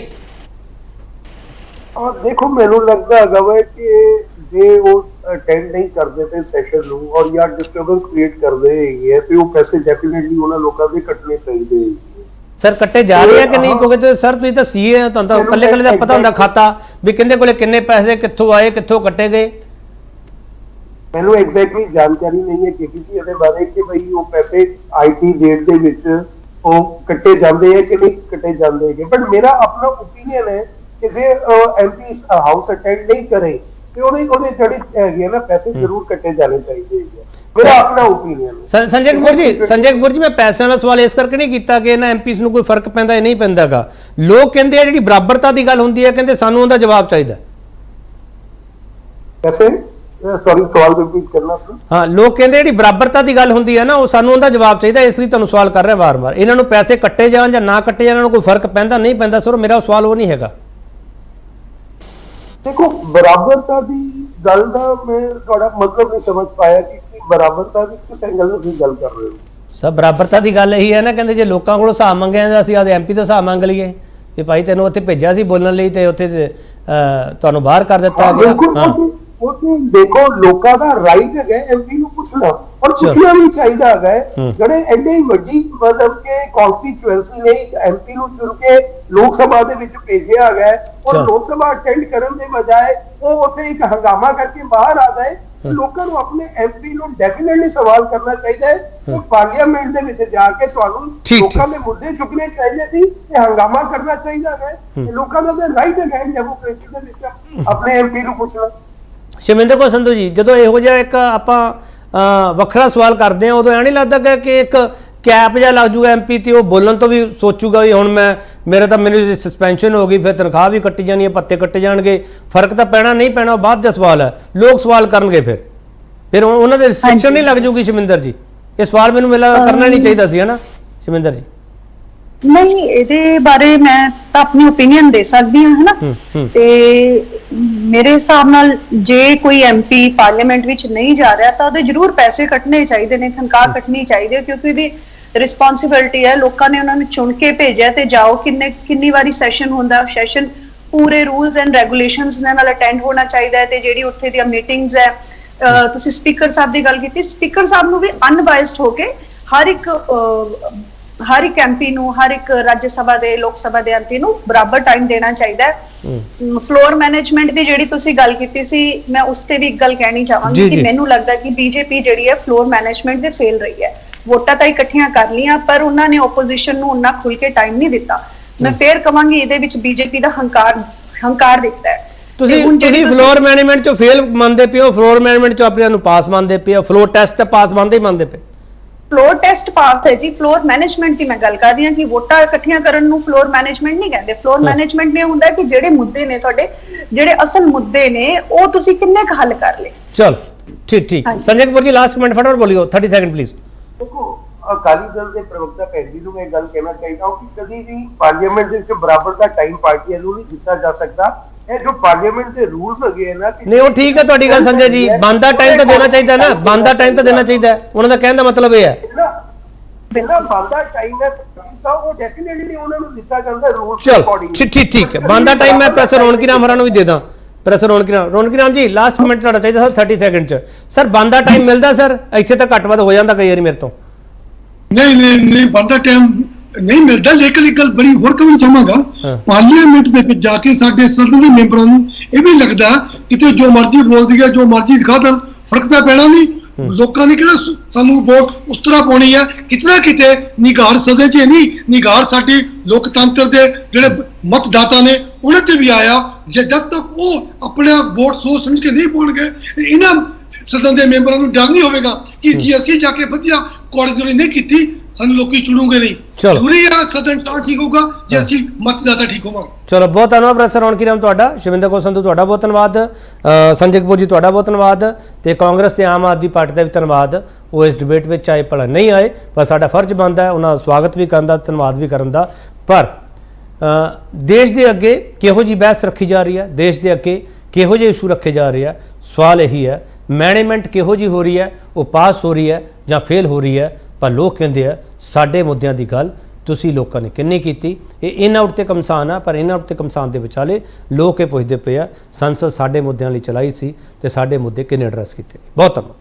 [SPEAKER 3] ਦੇਖੋ ਮੈਨੂੰ ਲੱਗਦਾ ਹੈਗਾ ਵਾ ਕਿ ਜੇ ਉਹ ਅਟੈਂਡ ਨਹੀਂ ਕਰਦੇ ਤੇ ਸੈਸ਼ਨ ਨੂੰ ਔਰ ਜਾਂ ਡਿਸਟਰਬੈਂਸ ਕ੍ਰੀਏਟ ਕਰਦੇ ਹੈਗੇ ਤੇ ਉਹ ਪੈਸੇ ਡੈਫੀਨਿਟਲੀ ਉਹਨਾਂ ਲੋਕਾਂ ਦੇ ਕੱਟਣੇ ਚਾਹੀਦੇ ਹੈਗੇ।
[SPEAKER 1] ਸਰ ਕੱਟੇ ਜਾ ਰਹੇ ਆ ਕਿ ਨਹੀਂ? ਕਿਉਂਕਿ ਸਰ ਤੁਸੀਂ ਤਾਂ ਸੀਏ, ਤੁਹਾਨੂੰ ਤਾਂ ਕੱਲੇ ਦਾ ਪਤਾ ਹੁੰਦਾ ਖਾਤਾ ਵੀ ਕਿੰਨੇ ਕੋਲੇ ਕਿੰਨੇ ਪੈਸੇ ਕਿੱਥੋਂ ਆਏ ਕਿੱਥੋਂ ਕੱਟੇ ਗਏ।
[SPEAKER 3] ਮੈਨੂੰ ਐਗਜ਼ੈਕਟਲੀ ਜਾਣਕਾਰੀ ਨਹੀਂ ਹੈ ਕਿ ਇਹਦੇ ਬਾਰੇ ਕਿ ਭਈ ਉਹ ਪੈਸੇ ਆਈਟੀ ਰੇਟ ਦੇ ਵਿੱਚ ਉਹ ਕੱਟੇ ਜਾਂਦੇ ਹੈ ਕਿ ਨਹੀਂ ਕੱਟੇ ਜਾਂਦੇ ਹੈਗੇ, ਬਟ ਮੇਰਾ ਆਪਣਾ ਓਪੀਨੀਅਨ ਹੈ ਕਿ ਜੇ ਐਮਪੀ ਹਾਊਸ ਅਟੈਂਡ ਨਹੀਂ ਕਰੇ ਤੇ ਉਹਦੇ ਜਿਹੜੇ ਹੈਗੇ ਨਾ ਪੈਸੇ ਜ਼ਰੂਰ ਕੱਟੇ ਜਾਣੇ ਚਾਹੀਦੇ ਹੈਗੇ, ਮੇਰਾ ਆਪਣਾ ਓਪੀਨੀਅਨ ਹੈ।
[SPEAKER 1] ਸੰਜੇ ਕਪੂਰ ਜੀ, ਮੈਂ ਪੈਸਿਆਂ ਦਾ ਸਵਾਲ ਇਸ ਕਰਕੇ ਨਹੀਂ ਕੀਤਾ ਕਿ ਇਹਨਾਂ ਐਮਪੀਸ ਨੂੰ ਕੋਈ ਫਰਕ ਪੈਂਦਾ ਇਹ ਨਹੀਂ ਪੈਂਦਾਗਾ। ਲੋਕ ਕਹਿੰਦੇ ਆ ਜਿਹੜੀ ਬਰਾਬਰਤਾ ਦੀ ਗੱਲ ਹੁੰਦੀ ਹੈ ਕਹਿੰਦੇ ਸਾਨੂੰ ਉਹਦਾ ਜਵਾਬ ਚਾਹੀਦਾ।
[SPEAKER 3] ਵੈਸੇ ਸੌਰੀ ਸਵਾਲ ਰਿਪੀਟ ਕਰਨਾ ਸਰ।
[SPEAKER 1] ਹਾਂ, ਲੋਕ ਕਹਿੰਦੇ ਜਿਹੜੀ ਬਰਾਬਰਤਾ ਦੀ ਗੱਲ ਹੁੰਦੀ ਹੈ ਨਾ ਉਹ ਸਾਨੂੰ ਉਹਦਾ ਜਵਾਬ ਚਾਹੀਦਾ, ਇਸ ਲਈ ਤੁਹਾਨੂੰ ਸਵਾਲ ਕਰ ਰਿਹਾ ਵਾਰ-ਵਾਰ। ਇਹਨਾਂ ਨੂੰ ਪੈਸੇ ਕੱਟੇ ਜਾਣ ਜਾਂ ਨਾ ਕੱਟੇ ਜਾਣ ਇਹਨਾਂ ਨੂੰ ਕੋਈ ਫਰਕ ਪੈਂਦਾ ਨਹੀਂ ਪੈਂਦਾ ਸਰ, ਮੇਰਾ ਸਵਾਲ ਉਹ ਨਹੀਂ ਹੈਗਾ।
[SPEAKER 3] ਦੇਖੋ ਬਰਾਬਰਤਾ ਦੀ ਗੱਲ ਦਾ ਮੈਂ ਤੁਹਾਡਾ ਮਤਲਬ ਨਹੀਂ ਸਮਝ ਪਾਇਆ ਕਿ ਬਰਾਬਰਤਾ ਦੀ ਕਿਸ ਐਂਗਲ ਤੋਂ ਤੁਸੀਂ ਗੱਲ ਕਰ ਰਹੇ ਹੋ।
[SPEAKER 1] ਸਰ ਬਰਾਬਰਤਾ ਦੀ ਗੱਲ ਇਹੀ ਹੈ ਨਾ, ਕਹਿੰਦੇ ਜੇ ਲੋਕਾਂ ਕੋਲੋਂ ਹਿਸਾਬ ਮੰਗਿਆ ਜਾਂਦਾ ਅਸੀਂ ਆਦੇ ਐਮਪੀ ਤੋਂ ਹਿਸਾਬ ਮੰਗ ਲਈਏ ਕਿ ਭਾਈ ਤੈਨੂੰ ਉੱਥੇ ਭੇਜਿਆ ਸੀ ਬੋਲਣ ਲਈ ਤੇ ਉੱਥੇ ਤੁਹਾਨੂੰ ਬਾਹਰ ਕਰ ਦਿੱਤਾ ਗਿਆ।
[SPEAKER 3] ਉਹ ਦੇਖੋ ਲੋਕਾਂ ਦਾ ਰਾਈਟ ਹੈਗਾ ਐਮਪੀ ਨੂੰ ਪੁੱਛਣਾ ਔਰ ਪੁੱਛਣਾ ਵੀ ਚਾਹੀਦਾ ਹੈਗਾ। ਜਿਹੜੇ ਐਡੇ ਵੱਡੀ ਮਤਲਬ ਕਿ ਕਨਸਟੀਚੁਐਂਸੀ ਨੇ ਐਮਪੀ ਨੂੰ ਚੁਣ ਕੇ ਲੋਕ ਸਭਾ ਦੇ ਵਿੱਚ ਭੇਜਿਆ ਹੈਗਾ ਔਰ ਲੋਕ ਸਭਾ ਅਟੈਂਡ ਕਰਨ ਦੇ ਬਜਾਏ ਉਹ ਉੱਥੇ ਇੱਕ ਹੰਗਾਮਾ ਕਰਕੇ ਬਾਹਰ ਆ ਜਾਏ। ਲੋਕਾਂ ਨੂੰ ਆਪਣੇ ਐਮਪੀ ਨੂੰ ਡੈਫੀਨਿਟਲੀ ਸਵਾਲ ਕਰਨਾ ਚਾਹੀਦਾ ਹੈ ਕਿ ਪਾਰਲੀਮੈਂਟ ਦੇ ਵਿੱਚ ਜਾ ਕੇ ਤੁਹਾਨੂੰ ਲੋਕਾਂ ਦੇ ਮੁੱਦੇ ਚੁੱਕਣੇ ਚਾਹੀਦੇ ਸੀ ਤੇ ਹੰਗਾਮਾ ਕਰਨਾ ਚਾਹੀਦਾ ਹੈ। ਲੋਕਾਂ ਦਾ ਰਾਈਟ ਹੈ ਡੈਮੋਕ੍ਰੇਸੀ ਦੇ ਵਿੱਚ ਆਪਣੇ ਐਮਪੀ ਨੂੰ ਪੁੱਛਣਾ।
[SPEAKER 1] ਸ਼ਮਿੰਦਰ ਕੌਰ ਸੰਧੂ ਜੀ, ਜਦੋਂ ਇਹੋ ਜਿਹਾ ਇੱਕ ਆਪਾਂ ਵੱਖਰਾ ਸਵਾਲ ਕਰਦੇ ਹਾਂ ਉਦੋਂ ਐ ਨਹੀਂ ਲੱਗਦਾ ਕਿ ਇੱਕ ਕੈਪ ਜਿਹਾ ਲੱਗ ਜੂਗਾ ਐਮਪੀ ਤੇ ਉਹ ਬੋਲਣ ਤੋਂ ਵੀ ਸੋਚੂਗਾ ਵੀ ਹੁਣ ਮੈਨੂੰ ਸਸਪੈਂਸ਼ਨ ਹੋ ਗਈ ਫਿਰ ਤਨਖਾਹ ਵੀ ਕੱਟੀ ਜਾਣੀ ਹੈ ਪੱਤੇ ਕੱਟੇ ਜਾਣਗੇ, ਫਰਕ ਤਾਂ ਪੈਣਾ ਨਹੀਂ ਪੈਣਾ ਉਹ ਬਾਅਦ ਦਾ ਸਵਾਲ ਹੈ। ਲੋਕ ਸਵਾਲ ਕਰਨਗੇ ਫਿਰ ਉਹਨਾਂ ਦੇ ਰਿਸਟ੍ਰਿਕਸ਼ਨ ਨਹੀਂ ਲੱਗ ਜੂਗੀ। ਸ਼ਮਿੰਦਰ ਜੀ, ਇਹ ਸਵਾਲ ਮੈਨੂੰ ਕਰਨਾ ਨਹੀਂ ਚਾਹੀਦਾ ਸੀ, ਹੈ ਨਾ ਸ਼ਮਿੰਦਰ ਜੀ?
[SPEAKER 4] ਨਹੀਂ, ਇਹਦੇ ਬਾਰੇ ਮੈਂ ਤਾਂ ਆਪਣੀ ਓਪੀਨੀਅਨ ਦੇ ਸਕਦੀ ਹਾਂ, ਹਨਾ। ਤੇ ਮੇਰੇ ਹਿਸਾਬ ਨਾਲ ਜੇ ਕੋਈ ਐਮਪੀ ਪਾਰਲੀਮੈਂਟ ਵਿੱਚ ਨਹੀਂ ਜਾ ਰਿਹਾ ਤਾਂ ਉਹਦੇ ਜ਼ਰੂਰ ਪੈਸੇ ਕੱਟਣੇ ਚਾਹੀਦੇ ਨੇ, ਤਨਖਾਹ ਕੱਟਣੀ ਚਾਹੀਦੀ ਹੈ, ਕਿਉਂਕਿ ਇਹਦੀ ਰਿਸਪੌਂਸਿਬਿਲਟੀ ਹੈ। ਲੋਕਾਂ ਨੇ ਉਹਨਾਂ ਨੂੰ ਚੁਣ ਕੇ ਭੇਜਿਆ ਤੇ ਜਾਓ, ਕਿੰਨੀ ਵਾਰੀ ਸੈਸ਼ਨ ਹੁੰਦਾ, ਸੈਸ਼ਨ ਪੂਰੇ ਰੂਲਸ ਐਂਡ ਰੈਗੂਲੇਸ਼ਨਸ ਦੇ ਨਾਲ ਅਟੈਂਡ ਹੋਣਾ ਚਾਹੀਦਾ ਹੈ। ਤੇ ਜਿਹੜੀ ਉੱਥੇ ਦੀਆਂ ਮੀਟਿੰਗਸ ਹੈ, ਤੁਸੀਂ ਸਪੀਕਰ ਸਾਹਿਬ ਦੀ ਗੱਲ ਕੀਤੀ, ਸਪੀਕਰ ਸਾਹਿਬ ਨੂੰ ਵੀ ਅਨਬਾਇਸਡ ਹੋ ਕੇ ਹਰ ਇੱਕ ਐਮਪੀ ਨੂੰ, ਹਰ ਇੱਕ ਰਾਜ ਸਭਾ ਦੇ, ਲੋਕ ਸਭਾ ਦੇ ਐਮਪੀ ਨੂੰ ਬਰਾਬਰ ਟਾਈਮ ਦੇਣਾ ਚਾਹੀਦਾ ਹੈ। ਫਲੋਰ ਮੈਨੇਜਮੈਂਟ ਦੀ ਜਿਹੜੀ ਤੁਸੀਂ ਗੱਲ ਕੀਤੀ ਸੀ, ਮੈਂ ਉਸ ਤੇ ਵੀ ਇੱਕ ਗੱਲ ਕਹਿਣੀ ਚਾਹਾਂਗੀ ਕਿ ਮੈਨੂੰ ਲੱਗਦਾ ਕਿ ਬੀਜੇਪੀ ਜਿਹੜੀ ਹੈ ਫਲੋਰ ਮੈਨੇਜਮੈਂਟ ਦੇ ਫੇਲ ਰਹੀ ਹੈ। ਵੋਟਾਂ ਤਾਂ ਇਕੱਠੀਆਂ ਕਰ ਲੀਆਂ, ਪਰ ਉਹਨਾਂ ਨੇ ਆਪੋਜੀਸ਼ਨ ਨੂੰ ਉਹਨਾਂ ਖੁੱਲ ਕੇ ਟਾਈਮ ਨਹੀਂ ਦਿੱਤਾ। ਮੈਂ ਫੇਰ ਕਵਾਂਗੀ ਇਹਦੇ ਵਿੱਚ ਬੀਜੇਪੀ ਦਾ ਹੰਕਾਰ ਦਿਖਦਾ ਹੈ।
[SPEAKER 1] ਤੁਸੀਂ ਫਲੋਰ ਮੈਨੇਜਮੈਂਟ ਚੋਂ ਫੇਲ ਮੰਨਦੇ ਪਿਓ, ਫਲੋਰ ਮੈਨੇਜਮੈਂਟ ਚੋਂ ਆਪਣੇ ਨੂੰ ਪਾਸ ਮੰਨਦੇ ਪਿਓ, ਫਲੋਰ ਟੈਸਟ ਤੇ ਪਾਸ ਮੰਨਦੇ ਪਏ?
[SPEAKER 4] ਫਲੋਰ ਟੈਸਟ ਪਾਸ ਹੈ ਜੀ। ਫਲੋਰ ਮੈਨੇਜਮੈਂਟ ਦੀ ਮੈਂ ਗੱਲ ਕਰ ਰਹੀ ਹਾਂ ਕਿ ਵੋਟਾਂ ਇਕੱਠੀਆਂ ਕਰਨ ਨੂੰ ਫਲੋਰ ਮੈਨੇਜਮੈਂਟ ਨਹੀਂ ਕਹਿੰਦੇ। ਫਲੋਰ ਮੈਨੇਜਮੈਂਟ ਨੇ ਹੁੰਦਾ ਕਿ ਜਿਹੜੇ ਮੁੱਦੇ ਨੇ ਤੁਹਾਡੇ, ਜਿਹੜੇ ਅਸਲ ਮੁੱਦੇ ਨੇ, ਉਹ ਤੁਸੀਂ ਕਿੰਨੇ ਕੁ ਹੱਲ ਕਰ ਲਏ।
[SPEAKER 1] ਚਲ ਠੀਕ। ਸੰਜੇ ਕਪੂਰ ਜੀ ਲਾਸਟ ਕਮੈਂਟ ਫਟਾਫਟ ਬੋਲਿਓ, 30 ਸੈਕਿੰਡ ਪਲੀਜ਼।
[SPEAKER 3] ਦੇਖੋ, ਅਕਾਲੀ ਦਲ ਦੇ ਪ੍ਰਵਕਤਾ ਭੈਣੀ ਨੂੰ ਮੈਂ ਗੱਲ ਕਹਿਣਾ ਚਾਹੀਦਾ ਹਾਂ ਕਿ ਕਦੀ ਵੀ ਪਾਰਲੀਮੈਂਟ ਦੇ ਵਿੱਚ ਬਰਾਬਰ ਦਾ ਟਾਈਮ ਪਾਰਟੀਆਂ ਨੂੰ ਨਹੀਂ ਦਿੱਤਾ ਜਾ ਸਕਦਾ। ਇਹ ਜੋ ਪਾਰਲੀਮੈਂਟ ਦੇ ਰੂਲਸ ਹੈਗੇ ਨਾ,
[SPEAKER 1] ਨਹੀਂ ਉਹ ਠੀਕ ਹੈ ਤੁਹਾਡੀ ਗੱਲ ਸੰਜੇ ਜੀ, ਬੰਦਾ ਟਾਈਮ ਤਾਂ ਦੇਣਾ ਚਾਹੀਦਾ ਨਾ, ਬੰਦਾ ਟਾਈਮ ਤਾਂ ਦੇਣਾ ਚਾਹੀਦਾ। ਉਹਨਾਂ ਦਾ ਕਹਿਣ ਦਾ ਮਤਲਬ ਇਹ ਹੈ
[SPEAKER 3] ਬਿਨਾਂ ਬੰਦਾ ਟਾਈਮ ਹੈ ਉਹ ਡੈਫੀਨਿਟਲੀ ਉਹਨਾਂ ਨੂੰ ਦਿੱਤਾ ਜਾਂਦਾ ਰੂਲਸ
[SPEAKER 1] ਚਲ
[SPEAKER 3] ਅਕੋਰਡਿੰਗ।
[SPEAKER 1] ਠੀਕ ਹੈ, ਬੰਦਾ ਟਾਈਮ ਮੈਂ ਪ੍ਰੋਫੈਸਰ ਰੌਣਕੀ ਰਾਮ ਹਰਾਂ ਨੂੰ ਵੀ ਦੇ ਦਾਂ। Professor ਰੌਣਕੀ Ram ji last comment ਤੁਹਾਡਾ ਚਾਹੀਦਾ ਸਰ 30 ਸੈਕਿੰਡ ਚ। ਸਰ ਬੰਦਾ ਟਾਈਮ ਮਿਲਦਾ ਸਰ? ਇੱਥੇ ਤਾਂ ਘੱਟ ਵੱਧ ਹੋ ਜਾਂਦਾ ਕਈ ਵਾਰੀ ਮੇਰੇ ਤੋਂ।
[SPEAKER 2] ਨਹੀਂ ਬੰਦਾ ਟਾਈਮ ਨਹੀਂ ਮਿਲਦਾ, ਲੇਕਿਨ ਇੱਕ ਗੱਲ ਬੜੀ ਹੋਰ ਕਹਿਣਾ ਚਾਹਾਂਗਾ, ਪਾਰਲੀਮੈਂਟ ਦੇ ਵਿੱਚ ਜਾ ਕੇ ਸਾਡੇ ਸਦਨ ਦੇ ਮੈਂਬਰਾਂ ਨੂੰ ਇਹ ਵੀ ਲੱਗਦਾ ਕਿਤੇ ਜੋ ਮਰਜ਼ੀ ਬੋਲਦੀ ਹੈ, ਜੋ ਮਰਜ਼ੀ ਦਿਖਾ ਦੇਣ, ਫਰਕ ਤਾਂ ਪੈਣਾ ਨਹੀਂ। ਲੋਕਾਂ ਨੇ ਕਿਹੜਾ ਸਾਨੂੰ ਵੋਟ ਉਸ ਤਰ੍ਹਾਂ ਪਾਉਣੀ ਹੈ, ਕਿਤਨਾ ਕਿਤੇ ਨਿਗਾਰ ਸਦੇ 'ਚ ਨਹੀਂ, ਨਿਗਾਰ ਸਾਡੇ ਲੋਕਤੰਤਰ ਦੇ ਜਿਹੜੇ ਮਤਦਾਤਾ ਨੇ ਉਹਨਾਂ ਤੇ ਵੀ ਆਇਆ। ਜਦ ਤੱਕ ਉਹ ਆਪਣਾ ਵੋਟ ਸੋਚ ਸਮਝ ਕੇ ਨਹੀਂ ਪਾਉਣਗੇ, ਇਹਨਾਂ ਸਦਨ ਦੇ ਮੈਂਬਰਾਂ ਨੂੰ ਡਰ ਨਹੀਂ ਹੋਵੇਗਾ ਕਿ ਜੇ ਅਸੀਂ ਜਾ ਕੇ ਵਧੀਆ ਕੋਆਰਡੀਨੇਸ਼ਨ ਨਹੀਂ ਕੀਤੀ ਸਾਨੂੰ ਲੋਕੀ ਚੁਣੂਗੇ ਨਹੀਂ। ਜ਼ਰੂਰੀ ਹੈ ਸਦਨ ਤਾਂ ਠੀਕ ਹੋਊਗਾ ਜੇ ਅਸੀਂ ਮਤਦਾਤਾ ਠੀਕ ਹੋਵਾਂਗੇ।
[SPEAKER 1] ਚਲੋ ਬਹੁਤ ਧੰਨਵਾਦ ਪ੍ਰੋਫੈਸਰ ਰੌਣਕੀ ਰਾਮ ਤੁਹਾਡਾ, ਸ਼ਿਵਿੰਦਰ ਕੌਰ ਸੰਧੂ ਤੁਹਾਡਾ ਬਹੁਤ ਧੰਨਵਾਦ, ਸੰਜੇ ਕਪੂਰ ਜੀ ਤੁਹਾਡਾ ਬਹੁਤ ਧੰਨਵਾਦ, ਤੇ ਕਾਂਗਰਸ ਤੇ ਆਮ ਆਦਮੀ ਪਾਰਟੀ ਦਾ ਵੀ ਧੰਨਵਾਦ। ਉਹ ਇਸ ਡਿਬੇਟ ਵਿੱਚ ਆਏ ਭਲਾ ਨਹੀਂ ਆਏ, ਪਰ ਸਾਡਾ ਫਰਜ਼ ਬਣਦਾ ਹੈ ਉਹਨਾਂ ਦਾ ਸਵਾਗਤ ਵੀ ਕਰਨ ਦਾ, ਧੰਨਵਾਦ ਵੀ ਕਰਨ ਦਾ। ਪਰ ਦੇਸ਼ ਦੇ ਅੱਗੇ ਕਿਹੋ ਜਿਹੀ ਬਹਿਸ ਰੱਖੀ ਜਾ ਰਹੀ ਹੈ, ਦੇਸ਼ ਦੇ ਅੱਗੇ ਕਿਹੋ ਜਿਹੇ ਇਸ਼ੂ ਰੱਖੇ ਜਾ ਰਹੇ ਆ, ਸਵਾਲ ਇਹੀ ਹੈ ਮੈਨੇਜਮੈਂਟ ਕਿਹੋ ਜਿਹੀ ਹੋ ਰਹੀ ਹੈ, ਉਹ ਪਾਸ ਹੋ ਰਹੀ ਹੈ ਜਾਂ ਫੇਲ ਹੋ ਰਹੀ ਹੈ। ਪਰ ਲੋਕ ਕਹਿੰਦੇ ਆ ਸਾਡੇ ਮੁੱਦਿਆਂ ਦੀ ਗੱਲ ਤੁਸੀਂ ਲੋਕਾਂ ਨੇ ਕਿੰਨੀ ਕੀਤੀ। ਇਹ ਇਹਨਾਂ ਉੱਤੇ ਕਮਸਾਨ ਆ, ਪਰ ਇਹਨਾਂ ਉੱਤੇ ਕਮਸਾਨ ਦੇ ਵਿਚਾਲੇ ਲੋਕ ਇਹ ਪੁੱਛਦੇ ਪਏ ਆ ਸੰਸਦ ਸਾਡੇ ਮੁੱਦਿਆਂ ਲਈ ਚਲਾਈ ਸੀ ਤੇ ਸਾਡੇ ਮੁੱਦੇ ਕਿੰਨੇ ਐਡਰੈਸ ਕੀਤੇ। ਬਹੁਤ ਧੰਨਵਾਦ।